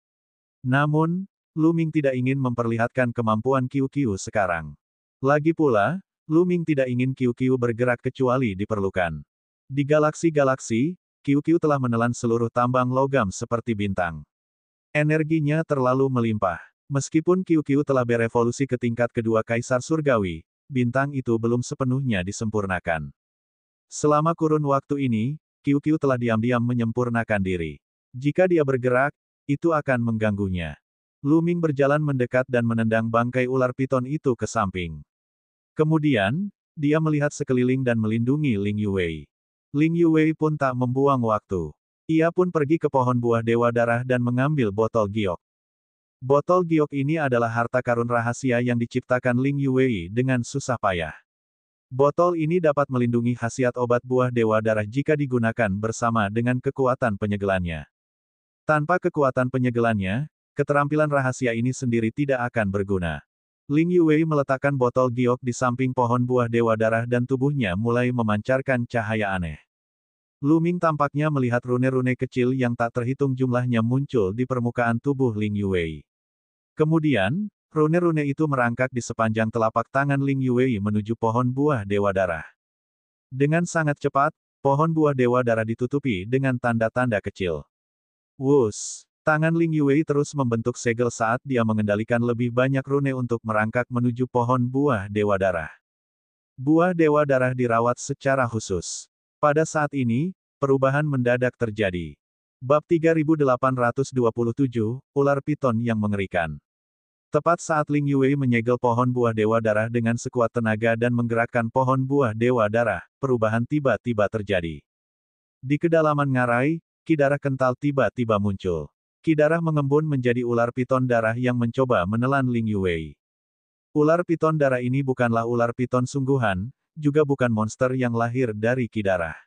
Namun, Lu Ming tidak ingin memperlihatkan kemampuan QQ sekarang. Lagi pula, Lu Ming tidak ingin QQ bergerak kecuali diperlukan. Di galaksi-galaksi, QQ telah menelan seluruh tambang logam seperti bintang. Energinya terlalu melimpah. Meskipun QQ telah berevolusi ke tingkat kedua Kaisar Surgawi, bintang itu belum sepenuhnya disempurnakan. Selama kurun waktu ini, QQ telah diam-diam menyempurnakan diri. Jika dia bergerak, itu akan mengganggunya. Lu Ming berjalan mendekat dan menendang bangkai ular piton itu ke samping. Kemudian, dia melihat sekeliling dan melindungi Ling Yue. Ling Yue pun tak membuang waktu. Ia pun pergi ke pohon buah Dewa Darah dan mengambil botol giok. Botol giok ini adalah harta karun rahasia yang diciptakan Ling Yue dengan susah payah. Botol ini dapat melindungi khasiat obat buah Dewa Darah jika digunakan bersama dengan kekuatan penyegelannya. Tanpa kekuatan penyegelannya, keterampilan rahasia ini sendiri tidak akan berguna. Ling Yue meletakkan botol giok di samping pohon buah Dewa Darah dan tubuhnya mulai memancarkan cahaya aneh. Lu Ming tampaknya melihat rune-rune kecil yang tak terhitung jumlahnya muncul di permukaan tubuh Ling Yue. Kemudian, rune-rune itu merangkak di sepanjang telapak tangan Ling Yue menuju pohon buah Dewa Darah. Dengan sangat cepat, pohon buah Dewa Darah ditutupi dengan tanda-tanda kecil. Wus! Tangan Ling Yue terus membentuk segel saat dia mengendalikan lebih banyak rune untuk merangkak menuju pohon buah Dewa Darah. Buah Dewa Darah dirawat secara khusus. Pada saat ini, perubahan mendadak terjadi. Bab 3827, Ular Piton yang Mengerikan. Tepat saat Ling Yue menyegel pohon buah Dewa Darah dengan sekuat tenaga dan menggerakkan pohon buah Dewa Darah, perubahan tiba-tiba terjadi. Di kedalaman ngarai, ki darah kental tiba-tiba muncul. Ki darah mengembun menjadi ular piton darah yang mencoba menelan Ling Yue. Ular piton darah ini bukanlah ular piton sungguhan, juga bukan monster yang lahir dari ki darah.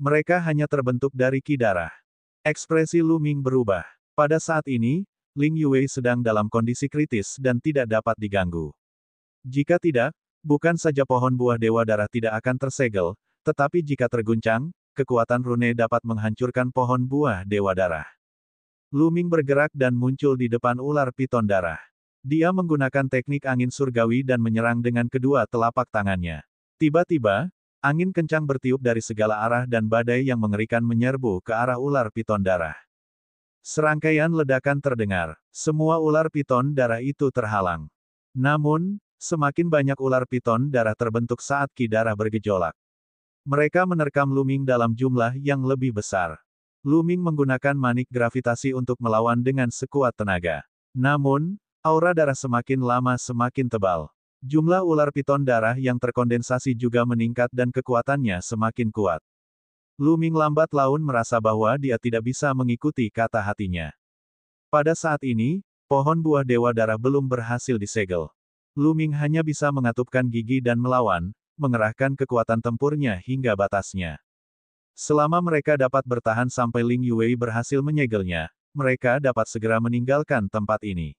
Mereka hanya terbentuk dari ki darah. Ekspresi Lu Ming berubah. Pada saat ini, Ling Yue sedang dalam kondisi kritis dan tidak dapat diganggu. Jika tidak, bukan saja pohon buah Dewa Darah tidak akan tersegel, tetapi jika terguncang, kekuatan rune dapat menghancurkan pohon buah Dewa Darah. Lu Ming bergerak dan muncul di depan ular piton darah. Dia menggunakan teknik angin surgawi dan menyerang dengan kedua telapak tangannya. Tiba-tiba, angin kencang bertiup dari segala arah dan badai yang mengerikan menyerbu ke arah ular piton darah. Serangkaian ledakan terdengar. Semua ular piton darah itu terhalang. Namun, semakin banyak ular piton darah terbentuk saat ki darah bergejolak. Mereka menerkam Lu Ming dalam jumlah yang lebih besar. Lu Ming menggunakan manik gravitasi untuk melawan dengan sekuat tenaga. Namun, aura darah semakin lama semakin tebal. Jumlah ular piton darah yang terkondensasi juga meningkat dan kekuatannya semakin kuat. Lu Ming lambat laun merasa bahwa dia tidak bisa mengikuti kata hatinya. Pada saat ini, pohon buah Dewa Darah belum berhasil disegel. Lu Ming hanya bisa mengatupkan gigi dan melawan, mengerahkan kekuatan tempurnya hingga batasnya. Selama mereka dapat bertahan sampai Ling Yue berhasil menyegelnya, mereka dapat segera meninggalkan tempat ini.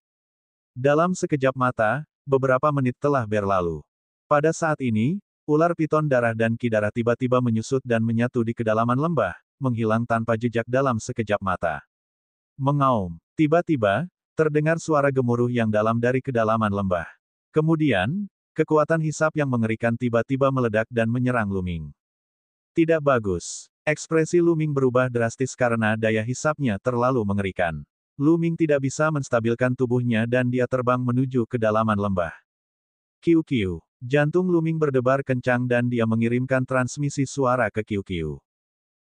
Dalam sekejap mata, beberapa menit telah berlalu. Pada saat ini, ular piton darah dan ki darah tiba-tiba menyusut dan menyatu di kedalaman lembah, menghilang tanpa jejak dalam sekejap mata. Mengaum. Tiba-tiba, terdengar suara gemuruh yang dalam dari kedalaman lembah. Kemudian, kekuatan hisap yang mengerikan tiba-tiba meledak dan menyerang Lu Ming. Tidak bagus. Ekspresi Lu Ming berubah drastis karena daya hisapnya terlalu mengerikan. Lu Ming tidak bisa menstabilkan tubuhnya dan dia terbang menuju kedalaman lembah. Kiu-kiu. Jantung Lu Ming berdebar kencang dan dia mengirimkan transmisi suara ke Kiu-kiu.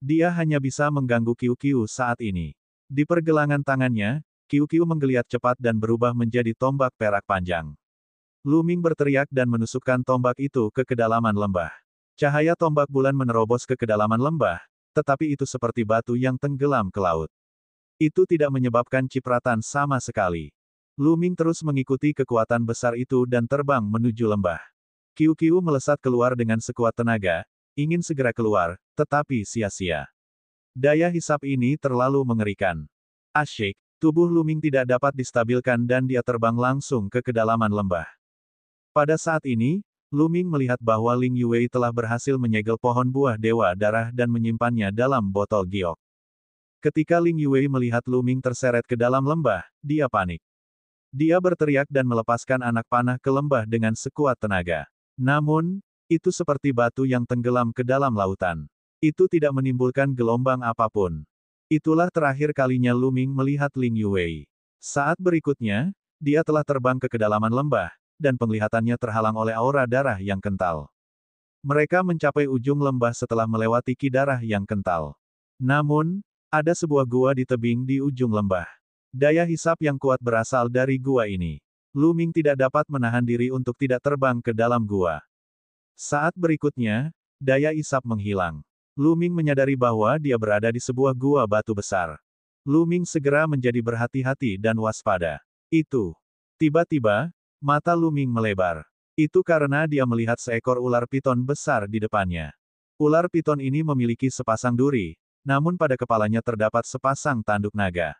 Dia hanya bisa mengganggu Kiu-kiu saat ini. Di pergelangan tangannya, Kiu-kiu menggeliat cepat dan berubah menjadi tombak perak panjang. Lu Ming berteriak dan menusukkan tombak itu ke kedalaman lembah. Cahaya tombak bulan menerobos ke kedalaman lembah, tetapi itu seperti batu yang tenggelam ke laut. Itu tidak menyebabkan cipratan sama sekali. Lu Ming terus mengikuti kekuatan besar itu dan terbang menuju lembah. Kiu-kiu melesat keluar dengan sekuat tenaga, ingin segera keluar, tetapi sia-sia. Daya hisap ini terlalu mengerikan. Asyik, tubuh Lu Ming tidak dapat distabilkan dan dia terbang langsung ke kedalaman lembah. Pada saat ini, Lu Ming melihat bahwa Ling Yue telah berhasil menyegel pohon buah dewa darah dan menyimpannya dalam botol giok. Ketika Ling Yue melihat Lu Ming terseret ke dalam lembah, dia panik. Dia berteriak dan melepaskan anak panah ke lembah dengan sekuat tenaga. Namun, itu seperti batu yang tenggelam ke dalam lautan. Itu tidak menimbulkan gelombang apapun. Itulah terakhir kalinya Lu Ming melihat Ling Yue. Saat berikutnya, dia telah terbang ke kedalaman lembah, dan penglihatannya terhalang oleh aura darah yang kental. Mereka mencapai ujung lembah setelah melewati ki darah yang kental. Namun, ada sebuah gua di tebing di ujung lembah. Daya hisap yang kuat berasal dari gua ini. Lu Ming tidak dapat menahan diri untuk tidak terbang ke dalam gua. Saat berikutnya, daya hisap menghilang. Lu Ming menyadari bahwa dia berada di sebuah gua batu besar. Lu Ming segera menjadi berhati-hati dan waspada. Tiba-tiba, mata Lu Ming melebar. Itu karena dia melihat seekor ular piton besar di depannya. Ular piton ini memiliki sepasang duri, namun pada kepalanya terdapat sepasang tanduk naga.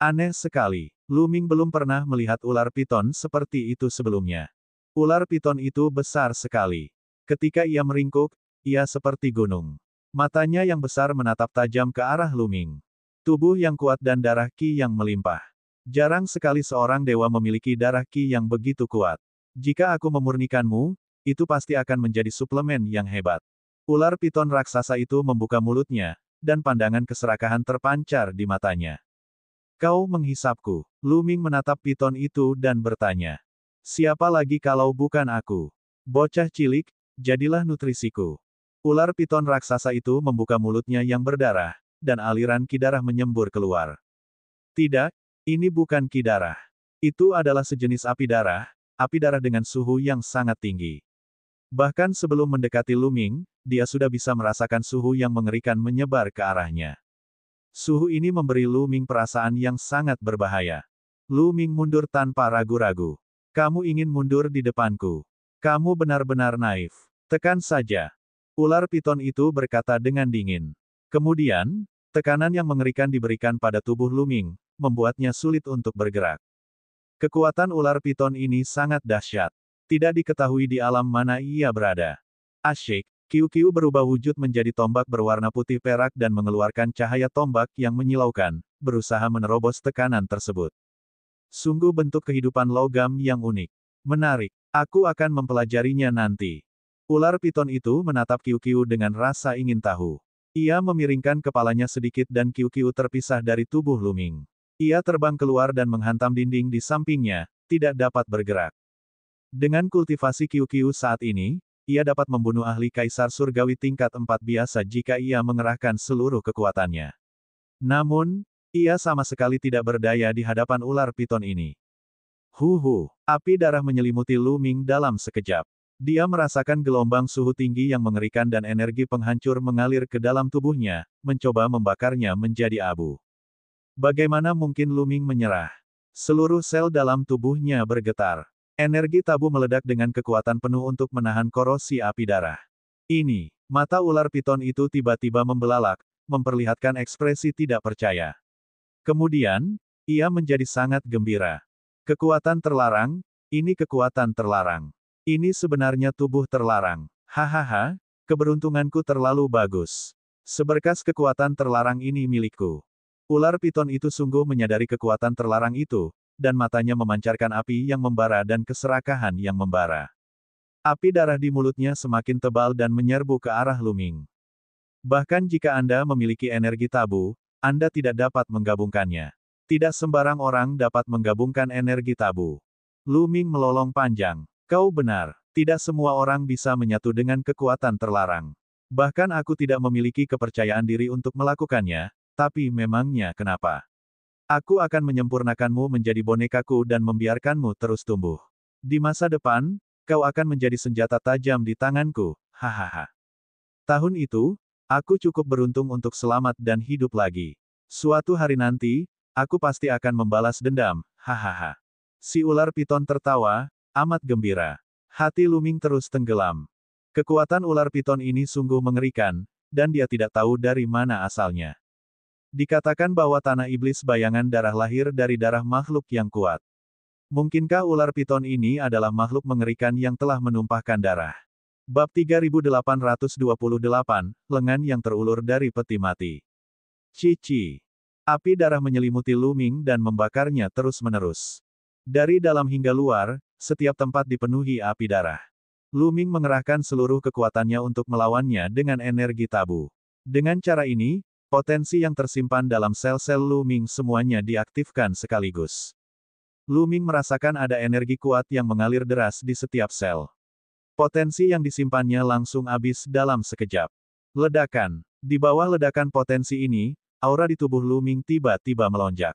Aneh sekali. Lu Ming belum pernah melihat ular piton seperti itu sebelumnya. Ular piton itu besar sekali. Ketika ia meringkuk, ia seperti gunung. Matanya yang besar menatap tajam ke arah Lu Ming. Tubuh yang kuat dan darah ki yang melimpah. Jarang sekali seorang dewa memiliki darah ki yang begitu kuat. Jika aku memurnikanmu, itu pasti akan menjadi suplemen yang hebat. Ular piton raksasa itu membuka mulutnya, dan pandangan keserakahan terpancar di matanya. Kau menghisapku. Lu Ming menatap piton itu dan bertanya. Siapa lagi kalau bukan aku? Bocah cilik, jadilah nutrisiku. Ular piton raksasa itu membuka mulutnya yang berdarah, dan aliran ki darah menyembur keluar. Tidak, ini bukan ki darah. Itu adalah sejenis api darah dengan suhu yang sangat tinggi. Bahkan sebelum mendekati Lu Ming, dia sudah bisa merasakan suhu yang mengerikan menyebar ke arahnya. Suhu ini memberi Lu Ming perasaan yang sangat berbahaya. Lu Ming mundur tanpa ragu-ragu. Kamu ingin mundur di depanku. Kamu benar-benar naif. Tekan saja. Ular piton itu berkata dengan dingin. Kemudian, tekanan yang mengerikan diberikan pada tubuh Lu Ming, membuatnya sulit untuk bergerak. Kekuatan ular piton ini sangat dahsyat. Tidak diketahui di alam mana ia berada. Asyik, Kiu-kiu berubah wujud menjadi tombak berwarna putih perak dan mengeluarkan cahaya tombak yang menyilaukan, berusaha menerobos tekanan tersebut. Sungguh bentuk kehidupan logam yang unik. Menarik. Aku akan mempelajarinya nanti. Ular piton itu menatap Kiu-kiu dengan rasa ingin tahu. Ia memiringkan kepalanya sedikit dan Kiu-kiu terpisah dari tubuh Lu Ming. Ia terbang keluar dan menghantam dinding di sampingnya, tidak dapat bergerak. Dengan kultivasi Kiu-kiu saat ini, ia dapat membunuh ahli kaisar surgawi tingkat 4 biasa jika ia mengerahkan seluruh kekuatannya. Namun, ia sama sekali tidak berdaya di hadapan ular piton ini. Api darah menyelimuti Lu Ming dalam sekejap. Dia merasakan gelombang suhu tinggi yang mengerikan dan energi penghancur mengalir ke dalam tubuhnya, mencoba membakarnya menjadi abu. Bagaimana mungkin Lu Ming menyerah? Seluruh sel dalam tubuhnya bergetar. Energi tabu meledak dengan kekuatan penuh untuk menahan korosi api darah. Ini, mata ular piton itu tiba-tiba membelalak, memperlihatkan ekspresi tidak percaya. Kemudian, ia menjadi sangat gembira. Kekuatan terlarang, ini kekuatan terlarang. Ini sebenarnya tubuh terlarang. Hahaha, keberuntunganku terlalu bagus. Seberkas kekuatan terlarang ini milikku. Ular piton itu sungguh menyadari kekuatan terlarang itu, dan matanya memancarkan api yang membara dan keserakahan yang membara. Api darah di mulutnya semakin tebal dan menyerbu ke arah Lu Ming. Bahkan jika Anda memiliki energi tabu, Anda tidak dapat menggabungkannya. Tidak sembarang orang dapat menggabungkan energi tabu. Lu Ming melolong panjang. Kau benar, tidak semua orang bisa menyatu dengan kekuatan terlarang. Bahkan aku tidak memiliki kepercayaan diri untuk melakukannya, tapi memangnya kenapa? Aku akan menyempurnakanmu menjadi bonekaku dan membiarkanmu terus tumbuh. Di masa depan, kau akan menjadi senjata tajam di tanganku, hahaha. Tahun itu, aku cukup beruntung untuk selamat dan hidup lagi. Suatu hari nanti, aku pasti akan membalas dendam, hahaha. Si ular piton tertawa, amat gembira. Hati Lu Ming terus tenggelam. Kekuatan ular piton ini sungguh mengerikan, dan dia tidak tahu dari mana asalnya. Dikatakan bahwa tanah iblis bayangan darah lahir dari darah makhluk yang kuat. Mungkinkah ular piton ini adalah makhluk mengerikan yang telah menumpahkan darah? Bab 3828, Lengan yang terulur dari peti mati. Cici. Api darah menyelimuti Lu Ming dan membakarnya terus-menerus. Dari dalam hingga luar, setiap tempat dipenuhi api darah. Lu Ming mengerahkan seluruh kekuatannya untuk melawannya dengan energi tabu. Dengan cara ini, potensi yang tersimpan dalam sel-sel Lu Ming semuanya diaktifkan sekaligus. Lu Ming merasakan ada energi kuat yang mengalir deras di setiap sel. Potensi yang disimpannya langsung habis dalam sekejap. Ledakan. Di bawah ledakan potensi ini, aura di tubuh Lu Ming tiba-tiba melonjak.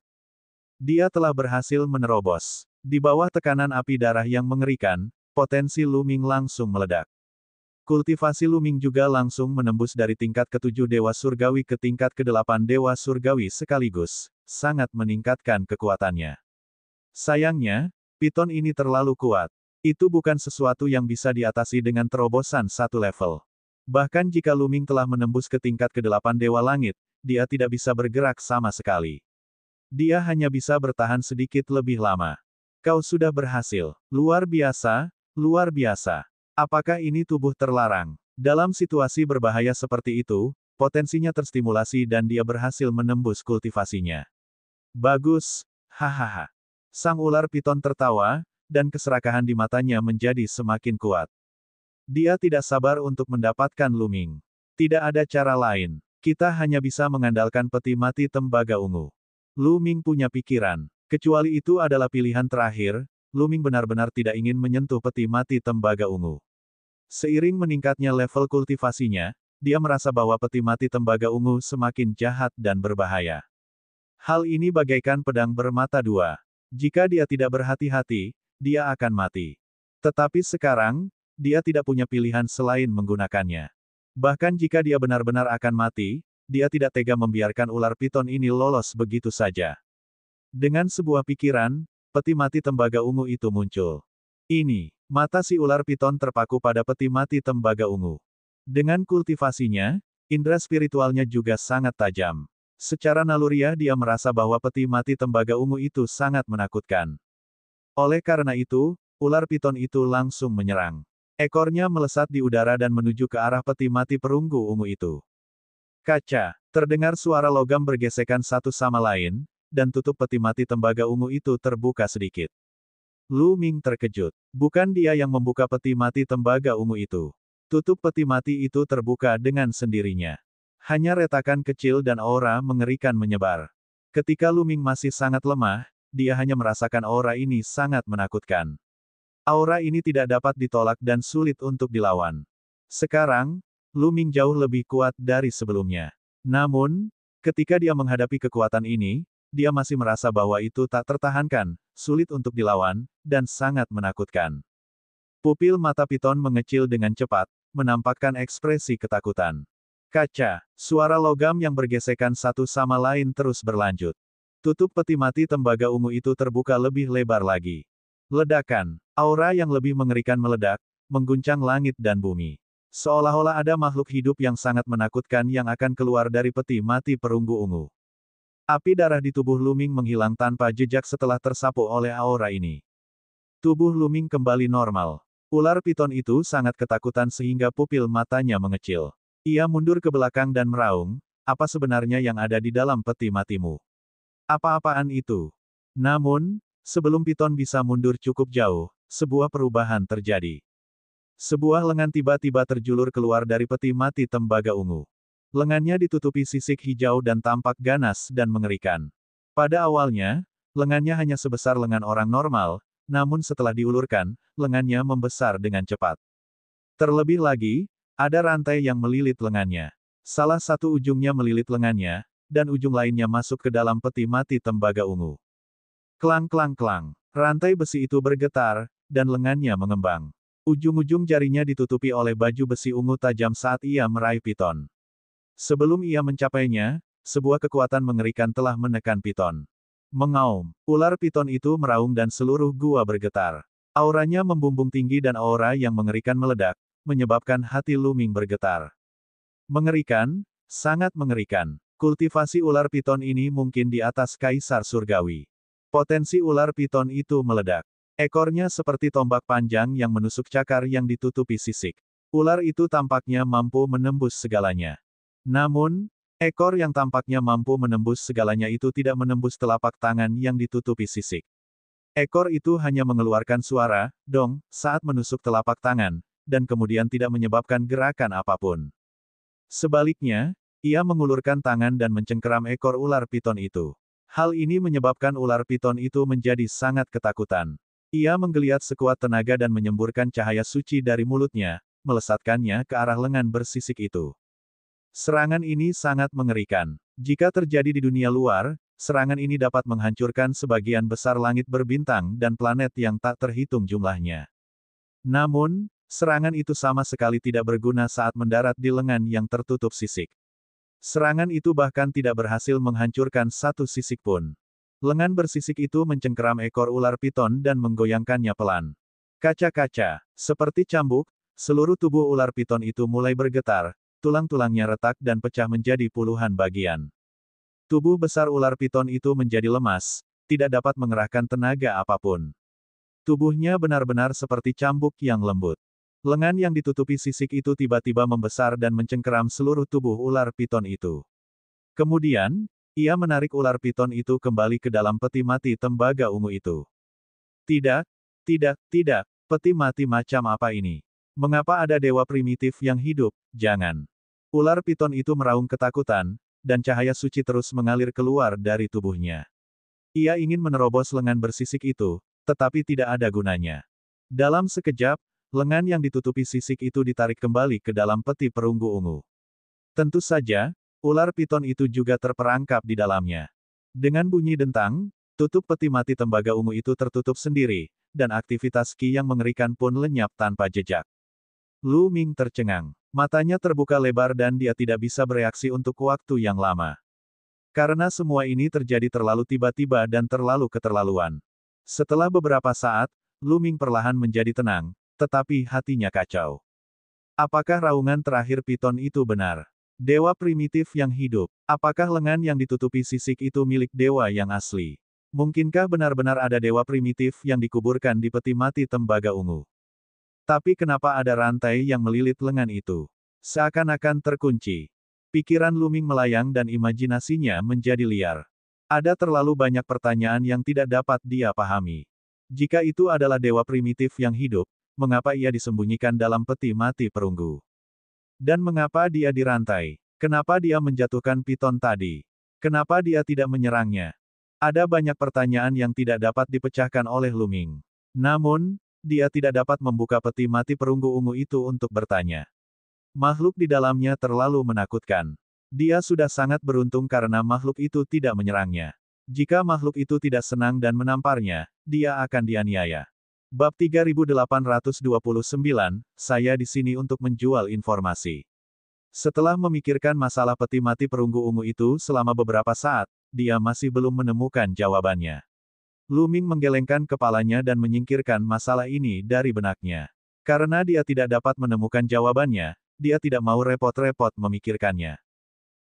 Dia telah berhasil menerobos. Di bawah tekanan api darah yang mengerikan, potensi Lu Ming langsung meledak. Kultivasi Lu Ming juga langsung menembus dari tingkat ke-7 Dewa Surgawi ke tingkat ke-8 Dewa Surgawi sekaligus, sangat meningkatkan kekuatannya. Sayangnya, piton ini terlalu kuat. Itu bukan sesuatu yang bisa diatasi dengan terobosan satu level. Bahkan jika Lu Ming telah menembus ke tingkat ke-8 Dewa Langit, dia tidak bisa bergerak sama sekali. Dia hanya bisa bertahan sedikit lebih lama. Kau sudah berhasil. Luar biasa, luar biasa. Apakah ini tubuh terlarang? Dalam situasi berbahaya seperti itu, potensinya terstimulasi dan dia berhasil menembus kultivasinya. Bagus, hahaha. Sang ular piton tertawa, dan keserakahan di matanya menjadi semakin kuat. Dia tidak sabar untuk mendapatkan Lu Ming. Tidak ada cara lain. Kita hanya bisa mengandalkan peti mati tembaga ungu. Lu Ming punya pikiran. Kecuali itu adalah pilihan terakhir, Lu Ming benar-benar tidak ingin menyentuh peti mati tembaga ungu. Seiring meningkatnya level kultivasinya, dia merasa bahwa peti mati tembaga ungu semakin jahat dan berbahaya. Hal ini bagaikan pedang bermata dua. Jika dia tidak berhati-hati, dia akan mati. Tetapi sekarang, dia tidak punya pilihan selain menggunakannya. Bahkan jika dia benar-benar akan mati, dia tidak tega membiarkan ular piton ini lolos begitu saja. Dengan sebuah pikiran, peti mati tembaga ungu itu muncul. Ini, mata si ular piton terpaku pada peti mati tembaga ungu. Dengan kultivasinya, indera spiritualnya juga sangat tajam. Secara naluriah dia merasa bahwa peti mati tembaga ungu itu sangat menakutkan. Oleh karena itu, ular piton itu langsung menyerang. Ekornya melesat di udara dan menuju ke arah peti mati perunggu ungu itu. Kaca, terdengar suara logam bergesekan satu sama lain, dan tutup peti mati tembaga ungu itu terbuka sedikit. Lu Ming terkejut. Bukan dia yang membuka peti mati tembaga ungu itu. Tutup peti mati itu terbuka dengan sendirinya. Hanya retakan kecil dan aura mengerikan menyebar. Ketika Lu Ming masih sangat lemah, dia hanya merasakan aura ini sangat menakutkan. Aura ini tidak dapat ditolak dan sulit untuk dilawan. Sekarang, Lu Ming jauh lebih kuat dari sebelumnya. Namun, ketika dia menghadapi kekuatan ini, dia masih merasa bahwa itu tak tertahankan, sulit untuk dilawan, dan sangat menakutkan. Pupil mata piton mengecil dengan cepat, menampakkan ekspresi ketakutan. Kaca, suara logam yang bergesekan satu sama lain terus berlanjut. Tutup peti mati tembaga ungu itu terbuka lebih lebar lagi. Ledakan. Aura yang lebih mengerikan meledak, mengguncang langit dan bumi. Seolah-olah ada makhluk hidup yang sangat menakutkan yang akan keluar dari peti mati perunggu ungu. Api darah di tubuh Luming menghilang tanpa jejak setelah tersapu oleh aura ini. Tubuh Luming kembali normal. Ular piton itu sangat ketakutan sehingga pupil matanya mengecil. Ia mundur ke belakang dan meraung, apa sebenarnya yang ada di dalam peti matimu? Apa-apaan itu? Namun, sebelum piton bisa mundur cukup jauh, sebuah perubahan terjadi. Sebuah lengan tiba-tiba terjulur keluar dari peti mati tembaga ungu. Lengannya ditutupi sisik hijau dan tampak ganas dan mengerikan. Pada awalnya, lengannya hanya sebesar lengan orang normal, namun setelah diulurkan, lengannya membesar dengan cepat. Terlebih lagi, ada rantai yang melilit lengannya. Salah satu ujungnya melilit lengannya, dan ujung lainnya masuk ke dalam peti mati tembaga ungu. Klang-klang-klang. Rantai besi itu bergetar, dan lengannya mengembang. Ujung-ujung jarinya ditutupi oleh baju besi ungu tajam saat ia meraih piton. Sebelum ia mencapainya, sebuah kekuatan mengerikan telah menekan piton. Mengaum. Ular piton itu meraung dan seluruh gua bergetar. Auranya membumbung tinggi dan aura yang mengerikan meledak, menyebabkan hati Luming bergetar. Mengerikan, sangat mengerikan. Kultivasi ular piton ini mungkin di atas kaisar surgawi. Potensi ular piton itu meledak. Ekornya seperti tombak panjang yang menusuk cakar yang ditutupi sisik. Ular itu tampaknya mampu menembus segalanya. Namun, ekor yang tampaknya mampu menembus segalanya itu tidak menembus telapak tangan yang ditutupi sisik. Ekor itu hanya mengeluarkan suara, dong, saat menusuk telapak tangan, dan kemudian tidak menyebabkan gerakan apapun. Sebaliknya, ia mengulurkan tangan dan mencengkeram ekor ular piton itu. Hal ini menyebabkan ular piton itu menjadi sangat ketakutan. Ia menggeliat sekuat tenaga dan menyemburkan cahaya suci dari mulutnya, melesatkannya ke arah lengan bersisik itu. Serangan ini sangat mengerikan. Jika terjadi di dunia luar, serangan ini dapat menghancurkan sebagian besar langit berbintang dan planet yang tak terhitung jumlahnya. Namun, serangan itu sama sekali tidak berguna saat mendarat di lengan yang tertutup sisik. Serangan itu bahkan tidak berhasil menghancurkan satu sisik pun. Lengan bersisik itu mencengkeram ekor ular piton dan menggoyangkannya pelan. Kaca-kaca, seperti cambuk, seluruh tubuh ular piton itu mulai bergetar, tulang-tulangnya retak dan pecah menjadi puluhan bagian. Tubuh besar ular piton itu menjadi lemas, tidak dapat mengerahkan tenaga apapun. Tubuhnya benar-benar seperti cambuk yang lembut. Lengan yang ditutupi sisik itu tiba-tiba membesar dan mencengkeram seluruh tubuh ular piton itu. Kemudian, ia menarik ular piton itu kembali ke dalam peti mati tembaga ungu itu. Tidak, tidak, tidak, peti mati macam apa ini? Mengapa ada dewa primitif yang hidup? Jangan. Ular piton itu meraung ketakutan, dan cahaya suci terus mengalir keluar dari tubuhnya. Ia ingin menerobos lengan bersisik itu, tetapi tidak ada gunanya. Dalam sekejap, lengan yang ditutupi sisik itu ditarik kembali ke dalam peti perunggu ungu. Tentu saja, ular piton itu juga terperangkap di dalamnya. Dengan bunyi dentang, tutup peti mati tembaga ungu itu tertutup sendiri, dan aktivitas Qi yang mengerikan pun lenyap tanpa jejak. Luming tercengang. Matanya terbuka lebar dan dia tidak bisa bereaksi untuk waktu yang lama. Karena semua ini terjadi terlalu tiba-tiba dan terlalu keterlaluan. Setelah beberapa saat, Luming perlahan menjadi tenang, tetapi hatinya kacau. Apakah raungan terakhir piton itu benar? Dewa primitif yang hidup. Apakah lengan yang ditutupi sisik itu milik dewa yang asli? Mungkinkah benar-benar ada dewa primitif yang dikuburkan di peti mati tembaga ungu? Tapi kenapa ada rantai yang melilit lengan itu? Seakan-akan terkunci. Pikiran Luming melayang dan imajinasinya menjadi liar. Ada terlalu banyak pertanyaan yang tidak dapat dia pahami. Jika itu adalah dewa primitif yang hidup, mengapa ia disembunyikan dalam peti mati perunggu? Dan mengapa dia dirantai? Kenapa dia menjatuhkan piton tadi? Kenapa dia tidak menyerangnya? Ada banyak pertanyaan yang tidak dapat dipecahkan oleh Luming. Namun, dia tidak dapat membuka peti mati perunggu ungu itu untuk bertanya. Makhluk di dalamnya terlalu menakutkan. Dia sudah sangat beruntung karena makhluk itu tidak menyerangnya. Jika makhluk itu tidak senang dan menamparnya, dia akan dianiaya. Bab 3829, saya di sini untuk menjual informasi. Setelah memikirkan masalah peti mati perunggu ungu itu selama beberapa saat, dia masih belum menemukan jawabannya. Lu Ming menggelengkan kepalanya dan menyingkirkan masalah ini dari benaknya. Karena dia tidak dapat menemukan jawabannya, dia tidak mau repot-repot memikirkannya.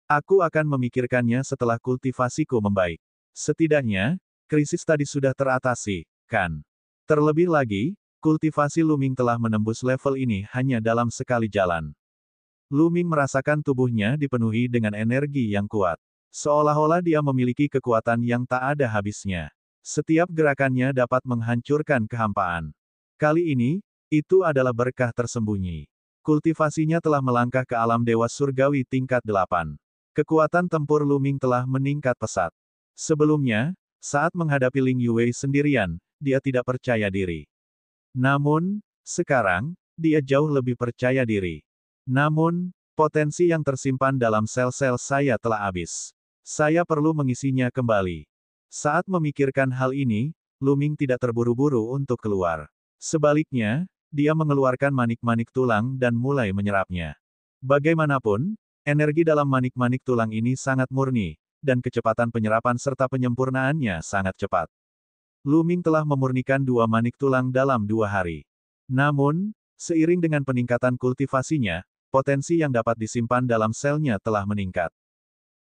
Aku akan memikirkannya setelah kultivasiku membaik. Setidaknya, krisis tadi sudah teratasi, kan? Terlebih lagi, kultivasi Lu Ming telah menembus level ini hanya dalam sekali jalan. Lu Ming merasakan tubuhnya dipenuhi dengan energi yang kuat. Seolah-olah dia memiliki kekuatan yang tak ada habisnya. Setiap gerakannya dapat menghancurkan kehampaan. Kali ini, itu adalah berkah tersembunyi. Kultivasinya telah melangkah ke alam dewa surgawi tingkat 8. Kekuatan tempur Lu Ming telah meningkat pesat. Sebelumnya, saat menghadapi Ling Yue sendirian, dia tidak percaya diri. Namun, sekarang, dia jauh lebih percaya diri. Namun, potensi yang tersimpan dalam sel-sel saya telah habis. Saya perlu mengisinya kembali. Saat memikirkan hal ini, Lu Ming tidak terburu-buru untuk keluar. Sebaliknya, dia mengeluarkan manik-manik tulang dan mulai menyerapnya. Bagaimanapun, energi dalam manik-manik tulang ini sangat murni, dan kecepatan penyerapan serta penyempurnaannya sangat cepat. Lu Ming telah memurnikan 2 manik tulang dalam 2 hari. Namun, seiring dengan peningkatan kultivasinya, potensi yang dapat disimpan dalam selnya telah meningkat.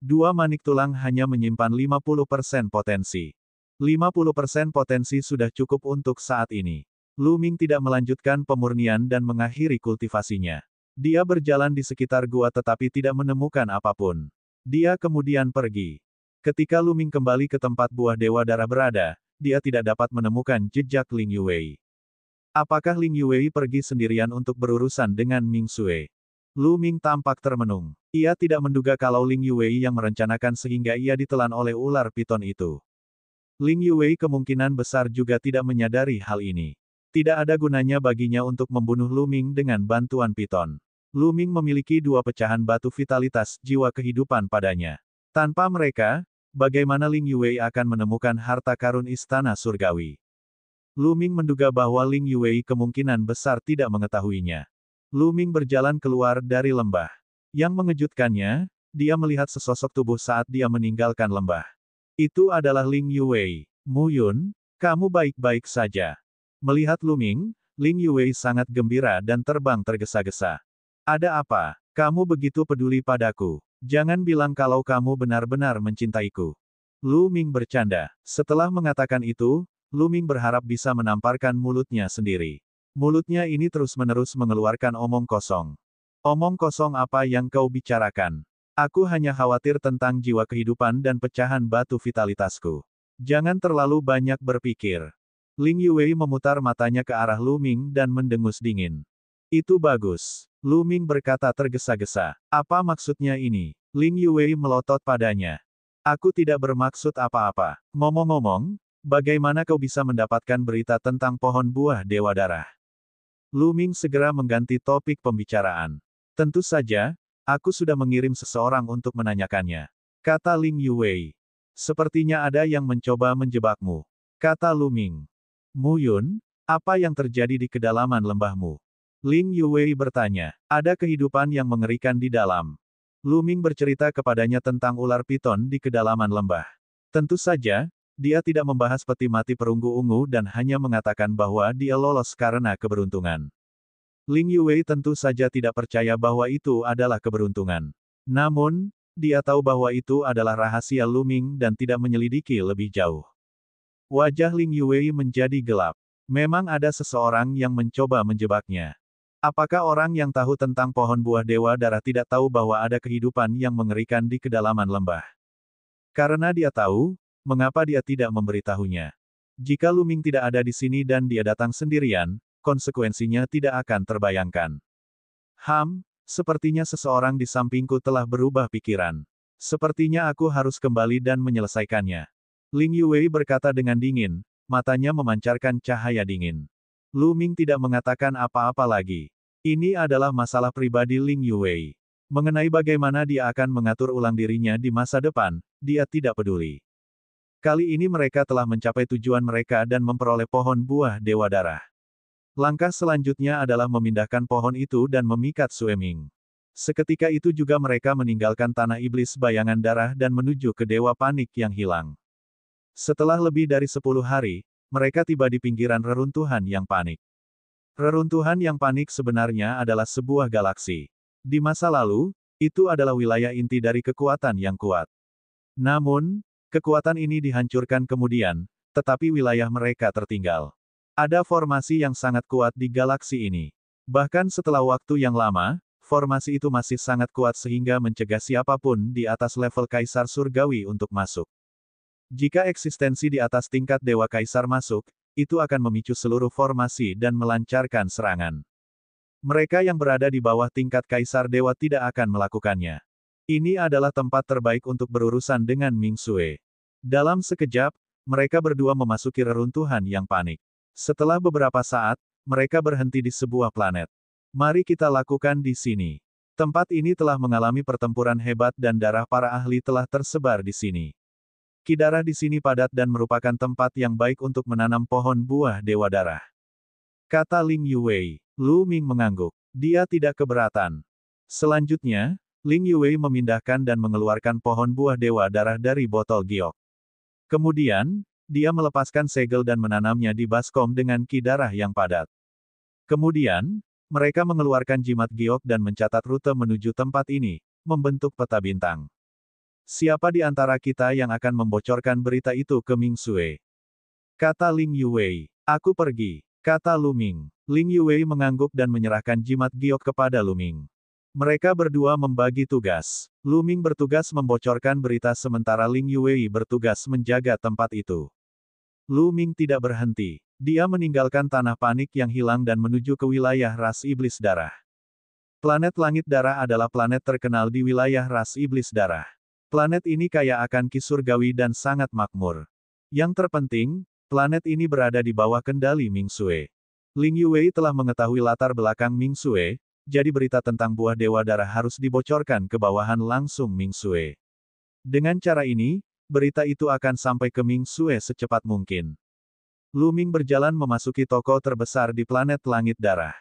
2 manik tulang hanya menyimpan 50% potensi. 50% potensi sudah cukup untuk saat ini. Lu Ming tidak melanjutkan pemurnian dan mengakhiri kultivasinya. Dia berjalan di sekitar gua tetapi tidak menemukan apapun. Dia kemudian pergi. Ketika Lu Ming kembali ke tempat buah Dewa Darah berada, dia tidak dapat menemukan jejak Ling Yue. Apakah Ling Yue pergi sendirian untuk berurusan dengan Ming Sue? Lu Ming tampak termenung. Ia tidak menduga kalau Ling Yue yang merencanakan sehingga ia ditelan oleh ular piton itu. Ling Yue kemungkinan besar juga tidak menyadari hal ini. Tidak ada gunanya baginya untuk membunuh Lu Ming dengan bantuan piton. Lu Ming memiliki 2 pecahan batu vitalitas jiwa kehidupan padanya. Tanpa mereka, bagaimana Ling Yue akan menemukan harta karun istana surgawi? Lu Ming menduga bahwa Ling Yue kemungkinan besar tidak mengetahuinya. Lu Ming berjalan keluar dari lembah. Yang mengejutkannya, dia melihat sesosok tubuh saat dia meninggalkan lembah. Itu adalah Ling Yue. Mu Yun, kamu baik-baik saja. Melihat Lu Ming, Ling Yue sangat gembira dan terbang tergesa-gesa. Ada apa? Kamu begitu peduli padaku. Jangan bilang kalau kamu benar-benar mencintaiku. Lu Ming bercanda. Setelah mengatakan itu, Lu Ming berharap bisa menamparkan mulutnya sendiri. Mulutnya ini terus-menerus mengeluarkan omong kosong. Omong kosong apa yang kau bicarakan? Aku hanya khawatir tentang jiwa kehidupan dan pecahan batu vitalitasku. Jangan terlalu banyak berpikir. Ling Yue memutar matanya ke arah Lu Ming dan mendengus dingin. Itu bagus. Lu Ming berkata tergesa-gesa. Apa maksudnya ini? Ling Yue melotot padanya. Aku tidak bermaksud apa-apa. Ngomong-ngomong, bagaimana kau bisa mendapatkan berita tentang pohon buah Dewa Darah? Lu Ming segera mengganti topik pembicaraan. Tentu saja, aku sudah mengirim seseorang untuk menanyakannya. Kata Ling Yue. Sepertinya ada yang mencoba menjebakmu. Kata Lu Ming. Mu Yun, apa yang terjadi di kedalaman lembahmu? Ling Yue bertanya. Ada kehidupan yang mengerikan di dalam. Lu Ming bercerita kepadanya tentang ular piton di kedalaman lembah. Tentu saja, dia tidak membahas peti mati perunggu ungu dan hanya mengatakan bahwa dia lolos karena keberuntungan. Ling Yue tentu saja tidak percaya bahwa itu adalah keberuntungan. Namun, dia tahu bahwa itu adalah rahasia Lu Ming dan tidak menyelidiki lebih jauh. Wajah Ling Yue menjadi gelap. Memang ada seseorang yang mencoba menjebaknya. Apakah orang yang tahu tentang pohon buah Dewa Darah tidak tahu bahwa ada kehidupan yang mengerikan di kedalaman lembah? Karena dia tahu, mengapa dia tidak memberitahunya? Jika Lu Ming tidak ada di sini dan dia datang sendirian, konsekuensinya tidak akan terbayangkan. Sepertinya seseorang di sampingku telah berubah pikiran. Sepertinya aku harus kembali dan menyelesaikannya. Ling Yue berkata dengan dingin, matanya memancarkan cahaya dingin. Lu Ming tidak mengatakan apa-apa lagi. Ini adalah masalah pribadi Ling Yue. Mengenai bagaimana dia akan mengatur ulang dirinya di masa depan, dia tidak peduli. Kali ini mereka telah mencapai tujuan mereka dan memperoleh pohon buah Dewa Darah. Langkah selanjutnya adalah memindahkan pohon itu dan memikat Sue Ming. Seketika itu juga mereka meninggalkan tanah iblis bayangan darah dan menuju ke Dewa Panik yang hilang. Setelah lebih dari 10 hari, mereka tiba di pinggiran reruntuhan yang panik. Reruntuhan yang panik sebenarnya adalah sebuah galaksi. Di masa lalu, itu adalah wilayah inti dari kekuatan yang kuat. Namun, kekuatan ini dihancurkan kemudian, tetapi wilayah mereka tertinggal. Ada formasi yang sangat kuat di galaksi ini. Bahkan setelah waktu yang lama, formasi itu masih sangat kuat sehingga mencegah siapapun di atas level Kaisar Surgawi untuk masuk. Jika eksistensi di atas tingkat Dewa Kaisar masuk, itu akan memicu seluruh formasi dan melancarkan serangan. Mereka yang berada di bawah tingkat Kaisar Dewa tidak akan melakukannya. Ini adalah tempat terbaik untuk berurusan dengan Ming Sue. Dalam sekejap, mereka berdua memasuki reruntuhan yang panik. Setelah beberapa saat, mereka berhenti di sebuah planet. Mari kita lakukan di sini. Tempat ini telah mengalami pertempuran hebat dan darah para ahli telah tersebar di sini. Ki darah di sini padat dan merupakan tempat yang baik untuk menanam pohon buah Dewa Darah. Kata Ling Yuwei. Lu Ming mengangguk. Dia tidak keberatan. Selanjutnya, Ling Yuwei memindahkan dan mengeluarkan pohon buah Dewa Darah dari botol giok. Kemudian, dia melepaskan segel dan menanamnya di baskom dengan ki darah yang padat. Kemudian, mereka mengeluarkan jimat giok dan mencatat rute menuju tempat ini, membentuk peta bintang. Siapa di antara kita yang akan membocorkan berita itu ke Ming Sue? Kata Ling Yuwei. Aku pergi. Kata Lu Ming. Ling Yuwei mengangguk dan menyerahkan jimat giok kepada Lu Ming. Mereka berdua membagi tugas. Lu Ming bertugas membocorkan berita sementara Ling Yuwei bertugas menjaga tempat itu. Lu Ming tidak berhenti. Dia meninggalkan tanah panik yang hilang dan menuju ke wilayah ras iblis darah. Planet Langit Darah adalah planet terkenal di wilayah ras iblis darah. Planet ini kaya akan ki surgawi dan sangat makmur. Yang terpenting, planet ini berada di bawah kendali Ming Sue. Ling Yuwei telah mengetahui latar belakang Ming Sue, jadi berita tentang buah Dewa Darah harus dibocorkan ke bawahan langsung Ming Sue. Dengan cara ini, berita itu akan sampai ke Ming Sue secepat mungkin. Lu Ming berjalan memasuki toko terbesar di planet Langit Darah.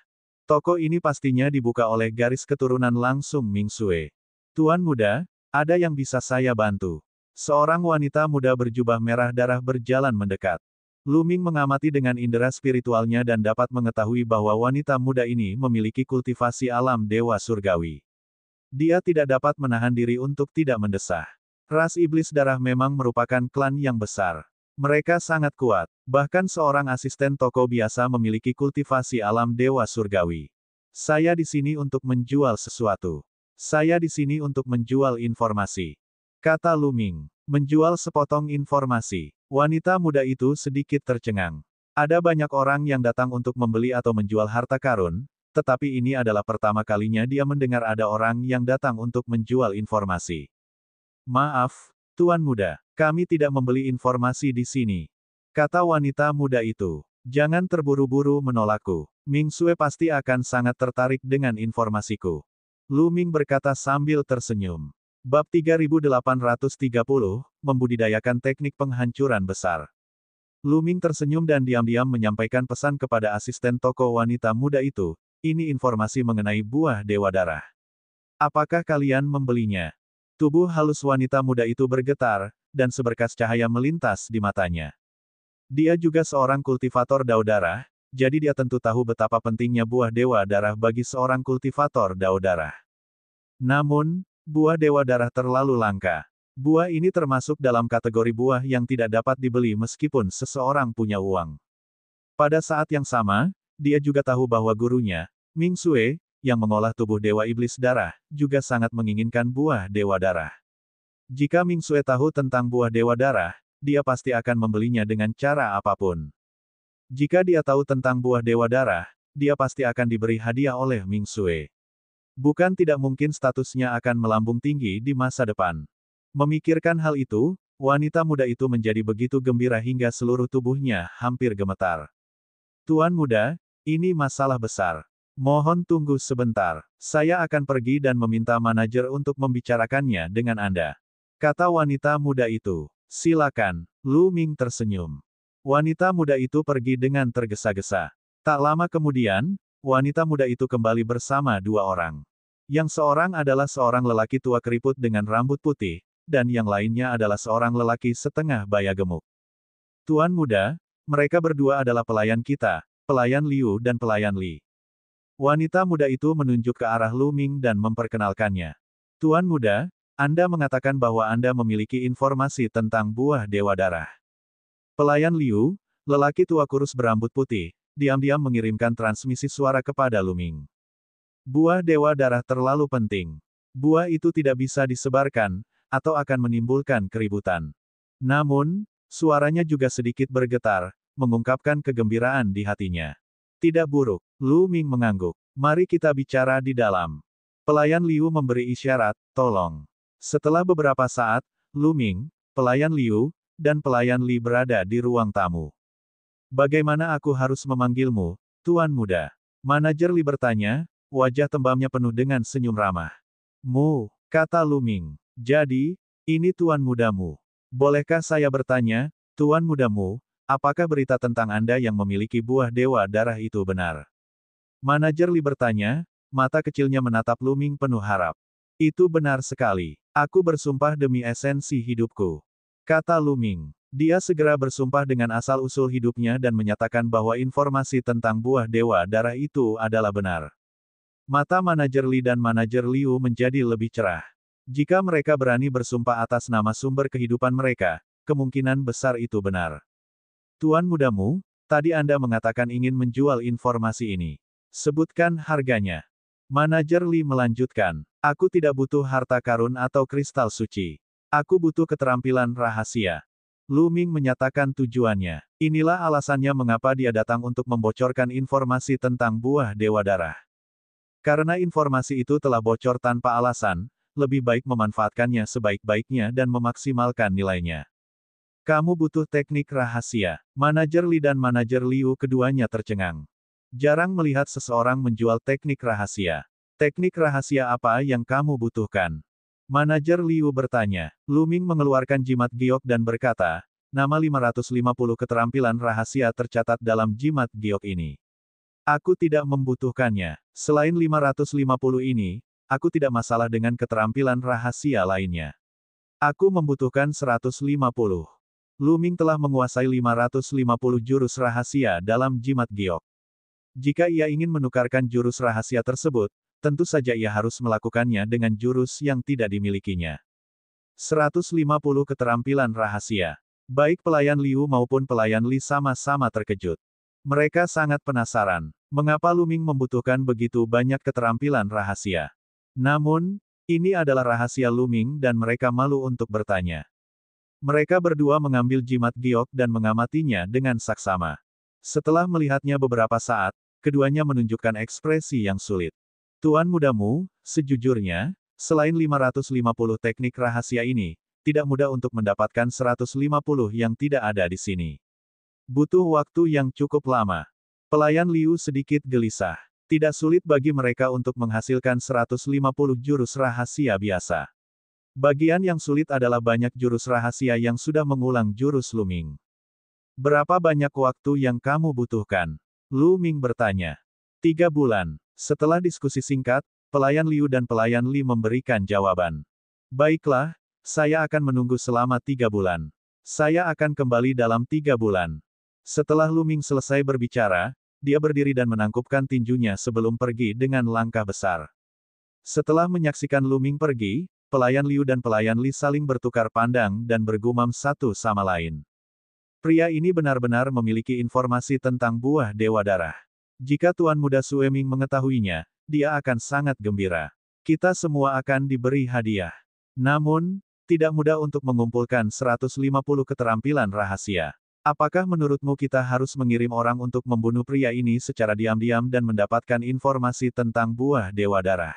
Toko ini pastinya dibuka oleh garis keturunan langsung Ming Sue. Tuan muda, ada yang bisa saya bantu? Seorang wanita muda berjubah merah darah berjalan mendekat. Lu Ming mengamati dengan indera spiritualnya dan dapat mengetahui bahwa wanita muda ini memiliki kultivasi alam dewa surgawi. Dia tidak dapat menahan diri untuk tidak mendesah. Ras iblis darah memang merupakan klan yang besar. Mereka sangat kuat. Bahkan seorang asisten toko biasa memiliki kultivasi alam dewa surgawi. Saya di sini untuk menjual sesuatu. Saya di sini untuk menjual informasi. Kata Lu Ming. Menjual sepotong informasi. Wanita muda itu sedikit tercengang. Ada banyak orang yang datang untuk membeli atau menjual harta karun, tetapi ini adalah pertama kalinya dia mendengar ada orang yang datang untuk menjual informasi. Maaf, Tuan Muda, kami tidak membeli informasi di sini. Kata wanita muda itu. Jangan terburu-buru menolakku. Ming Sue pasti akan sangat tertarik dengan informasiku. Lu Ming berkata sambil tersenyum. Bab 3830, Membudidayakan Teknik Penghancuran Besar. Lu Ming tersenyum dan diam-diam menyampaikan pesan kepada asisten toko wanita muda itu, ini informasi mengenai buah Dewa Darah. Apakah kalian membelinya? Tubuh halus wanita muda itu bergetar, dan seberkas cahaya melintas di matanya. Dia juga seorang kultivator Dao Darah, jadi dia tentu tahu betapa pentingnya buah Dewa Darah bagi seorang kultivator Dao Darah. Namun, buah Dewa Darah terlalu langka. Buah ini termasuk dalam kategori buah yang tidak dapat dibeli meskipun seseorang punya uang. Pada saat yang sama, dia juga tahu bahwa gurunya, Ming Sue, yang mengolah tubuh Dewa Iblis Darah, juga sangat menginginkan buah Dewa Darah. Jika Ming Sue tahu tentang buah Dewa Darah, dia pasti akan membelinya dengan cara apapun. Jika dia tahu tentang buah Dewa Darah, dia pasti akan diberi hadiah oleh Ming Sue. Bukan tidak mungkin statusnya akan melambung tinggi di masa depan. Memikirkan hal itu, wanita muda itu menjadi begitu gembira hingga seluruh tubuhnya hampir gemetar. Tuan muda, ini masalah besar. Mohon tunggu sebentar. Saya akan pergi dan meminta manajer untuk membicarakannya dengan Anda. Kata wanita muda itu. Silakan. Lu Ming tersenyum. Wanita muda itu pergi dengan tergesa-gesa. Tak lama kemudian, wanita muda itu kembali bersama dua orang. Yang seorang adalah seorang lelaki tua keriput dengan rambut putih, dan yang lainnya adalah seorang lelaki setengah baya gemuk. Tuan Muda, mereka berdua adalah pelayan kita, pelayan Liu dan pelayan Li. Wanita muda itu menunjuk ke arah Lu Ming dan memperkenalkannya. Tuan Muda, Anda mengatakan bahwa Anda memiliki informasi tentang buah Dewa Darah. Pelayan Liu, lelaki tua kurus berambut putih, diam-diam mengirimkan transmisi suara kepada Lu Ming. Buah Dewa Darah terlalu penting. Buah itu tidak bisa disebarkan, atau akan menimbulkan keributan. Namun, suaranya juga sedikit bergetar, mengungkapkan kegembiraan di hatinya. Tidak buruk, Lu Ming mengangguk. Mari kita bicara di dalam. Pelayan Liu memberi isyarat, tolong. Setelah beberapa saat, Lu Ming, pelayan Liu, dan pelayan Li berada di ruang tamu. Bagaimana aku harus memanggilmu, Tuan Muda? Manajer Li bertanya, wajah tembamnya penuh dengan senyum ramah. Mu, kata Lu Ming. Jadi, ini Tuan Mudamu. Bolehkah saya bertanya, Tuan Mudamu, apakah berita tentang Anda yang memiliki buah Dewa Darah itu benar? Manajer Li bertanya, mata kecilnya menatap Lu Ming penuh harap. Itu benar sekali. Aku bersumpah demi esensi hidupku. Kata Lu Ming. Dia segera bersumpah dengan asal-usul hidupnya dan menyatakan bahwa informasi tentang buah Dewa Darah itu adalah benar. Mata manajer Li dan manajer Liu menjadi lebih cerah. Jika mereka berani bersumpah atas nama sumber kehidupan mereka, kemungkinan besar itu benar. Tuan Mudamu, tadi Anda mengatakan ingin menjual informasi ini. Sebutkan harganya. Manajer Li melanjutkan, aku tidak butuh harta karun atau kristal suci. Aku butuh keterampilan rahasia. Lu Ming menyatakan tujuannya. Inilah alasannya mengapa dia datang untuk membocorkan informasi tentang buah Dewa Darah. Karena informasi itu telah bocor tanpa alasan, lebih baik memanfaatkannya sebaik-baiknya dan memaksimalkan nilainya. Kamu butuh teknik rahasia. Manajer Li dan manajer Liu keduanya tercengang. Jarang melihat seseorang menjual teknik rahasia. Teknik rahasia apa yang kamu butuhkan? Manajer Liu bertanya. Lu Ming mengeluarkan jimat giok dan berkata, nama 550 keterampilan rahasia tercatat dalam jimat giok ini. Aku tidak membutuhkannya. Selain 550 ini, aku tidak masalah dengan keterampilan rahasia lainnya. Aku membutuhkan 150. Lu Ming telah menguasai 550 jurus rahasia dalam jimat giok. Jika ia ingin menukarkan jurus rahasia tersebut, tentu saja ia harus melakukannya dengan jurus yang tidak dimilikinya. 150 keterampilan rahasia. Baik pelayan Liu maupun pelayan Li sama-sama terkejut. Mereka sangat penasaran, mengapa Lu Ming membutuhkan begitu banyak keterampilan rahasia. Namun, ini adalah rahasia Lu Ming dan mereka malu untuk bertanya. Mereka berdua mengambil jimat giok dan mengamatinya dengan saksama. Setelah melihatnya beberapa saat, keduanya menunjukkan ekspresi yang sulit. Tuan Mudamu, sejujurnya, selain 550 teknik rahasia ini, tidak mudah untuk mendapatkan 150 yang tidak ada di sini. Butuh waktu yang cukup lama. Pelayan Liu sedikit gelisah. Tidak sulit bagi mereka untuk menghasilkan 150 jurus rahasia biasa. Bagian yang sulit adalah banyak jurus rahasia yang sudah mengulang jurus Lu Ming. Berapa banyak waktu yang kamu butuhkan? Lu Ming bertanya. 3 bulan. Setelah diskusi singkat, pelayan Liu dan pelayan Li memberikan jawaban. Baiklah, saya akan menunggu selama 3 bulan. Saya akan kembali dalam 3 bulan. Setelah Lu Ming selesai berbicara, dia berdiri dan menangkupkan tinjunya sebelum pergi dengan langkah besar. Setelah menyaksikan Lu Ming pergi, pelayan Liu dan pelayan Li saling bertukar pandang dan bergumam satu sama lain. Pria ini benar-benar memiliki informasi tentang buah Dewa Darah. Jika Tuan Muda Sueming mengetahuinya, dia akan sangat gembira. Kita semua akan diberi hadiah. Namun, tidak mudah untuk mengumpulkan 150 keterampilan rahasia. Apakah menurutmu kita harus mengirim orang untuk membunuh pria ini secara diam-diam dan mendapatkan informasi tentang buah Dewa Darah?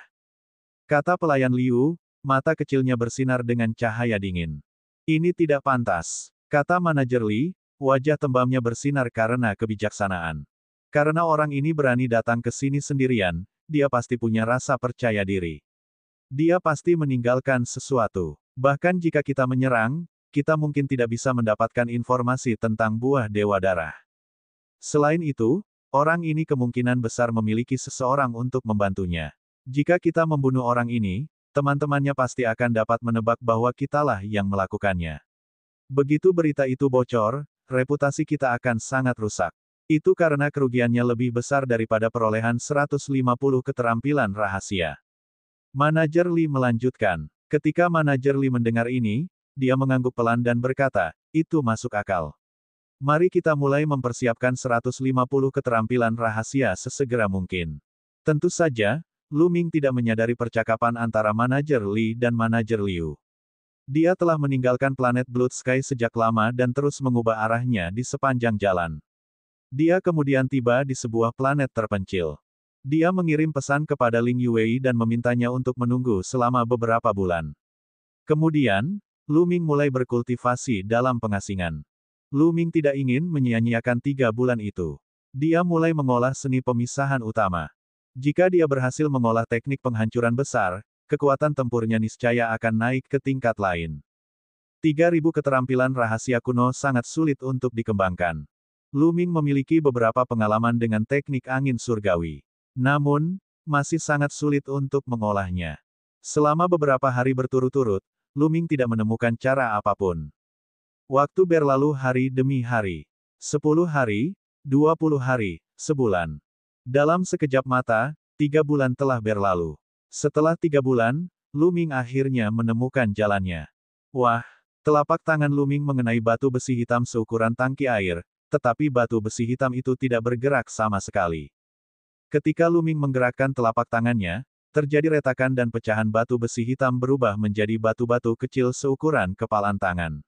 Kata pelayan Liu, mata kecilnya bersinar dengan cahaya dingin. Ini tidak pantas. Kata manajer Li, wajah tembamnya bersinar karena kebijaksanaan. Karena orang ini berani datang ke sini sendirian, dia pasti punya rasa percaya diri. Dia pasti meninggalkan sesuatu. Bahkan jika kita menyerang, kita mungkin tidak bisa mendapatkan informasi tentang buah Dewa Darah. Selain itu, orang ini kemungkinan besar memiliki seseorang untuk membantunya. Jika kita membunuh orang ini, teman-temannya pasti akan dapat menebak bahwa kitalah yang melakukannya. Begitu berita itu bocor, reputasi kita akan sangat rusak. Itu karena kerugiannya lebih besar daripada perolehan 150 keterampilan rahasia. Manajer Li melanjutkan. Ketika manajer Li mendengar ini, dia mengangguk pelan dan berkata, itu masuk akal. Mari kita mulai mempersiapkan 150 keterampilan rahasia sesegera mungkin. Tentu saja, Lu Ming tidak menyadari percakapan antara manajer Li dan manajer Liu. Dia telah meninggalkan planet Blood Sky sejak lama dan terus mengubah arahnya di sepanjang jalan. Dia kemudian tiba di sebuah planet terpencil. Dia mengirim pesan kepada Ling Yuwei dan memintanya untuk menunggu selama beberapa bulan. Kemudian, Lu Ming mulai berkultivasi dalam pengasingan. Lu Ming tidak ingin menyia-nyiakan 3 bulan itu. Dia mulai mengolah seni pemisahan utama. Jika dia berhasil mengolah teknik penghancuran besar, kekuatan tempurnya niscaya akan naik ke tingkat lain. 3.000 keterampilan rahasia kuno sangat sulit untuk dikembangkan. Lu Ming memiliki beberapa pengalaman dengan teknik angin surgawi. Namun, masih sangat sulit untuk mengolahnya. Selama beberapa hari berturut-turut, Lu Ming tidak menemukan cara apapun. Waktu berlalu hari demi hari. 10 hari, 20 hari, sebulan. Dalam sekejap mata, 3 bulan telah berlalu. Setelah 3 bulan, Lu Ming akhirnya menemukan jalannya. Wah, telapak tangan Lu Ming mengenai batu besi hitam seukuran tangki air, tetapi batu besi hitam itu tidak bergerak sama sekali. Ketika Lu Ming menggerakkan telapak tangannya, terjadi retakan dan pecahan batu besi hitam berubah menjadi batu-batu kecil seukuran kepalan tangan.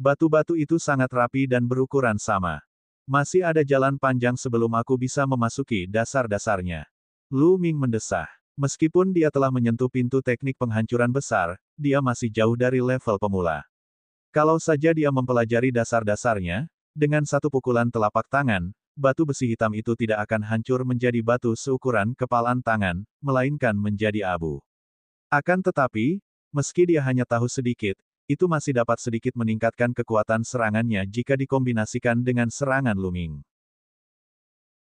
Batu-batu itu sangat rapi dan berukuran sama. Masih ada jalan panjang sebelum aku bisa memasuki dasar-dasarnya. Lu Ming mendesah. Meskipun dia telah menyentuh pintu teknik penghancuran besar, dia masih jauh dari level pemula. Kalau saja dia mempelajari dasar-dasarnya, dengan satu pukulan telapak tangan, batu besi hitam itu tidak akan hancur menjadi batu seukuran kepalan tangan, melainkan menjadi abu. Akan tetapi, meski dia hanya tahu sedikit, itu masih dapat sedikit meningkatkan kekuatan serangannya jika dikombinasikan dengan serangan Lu Ming.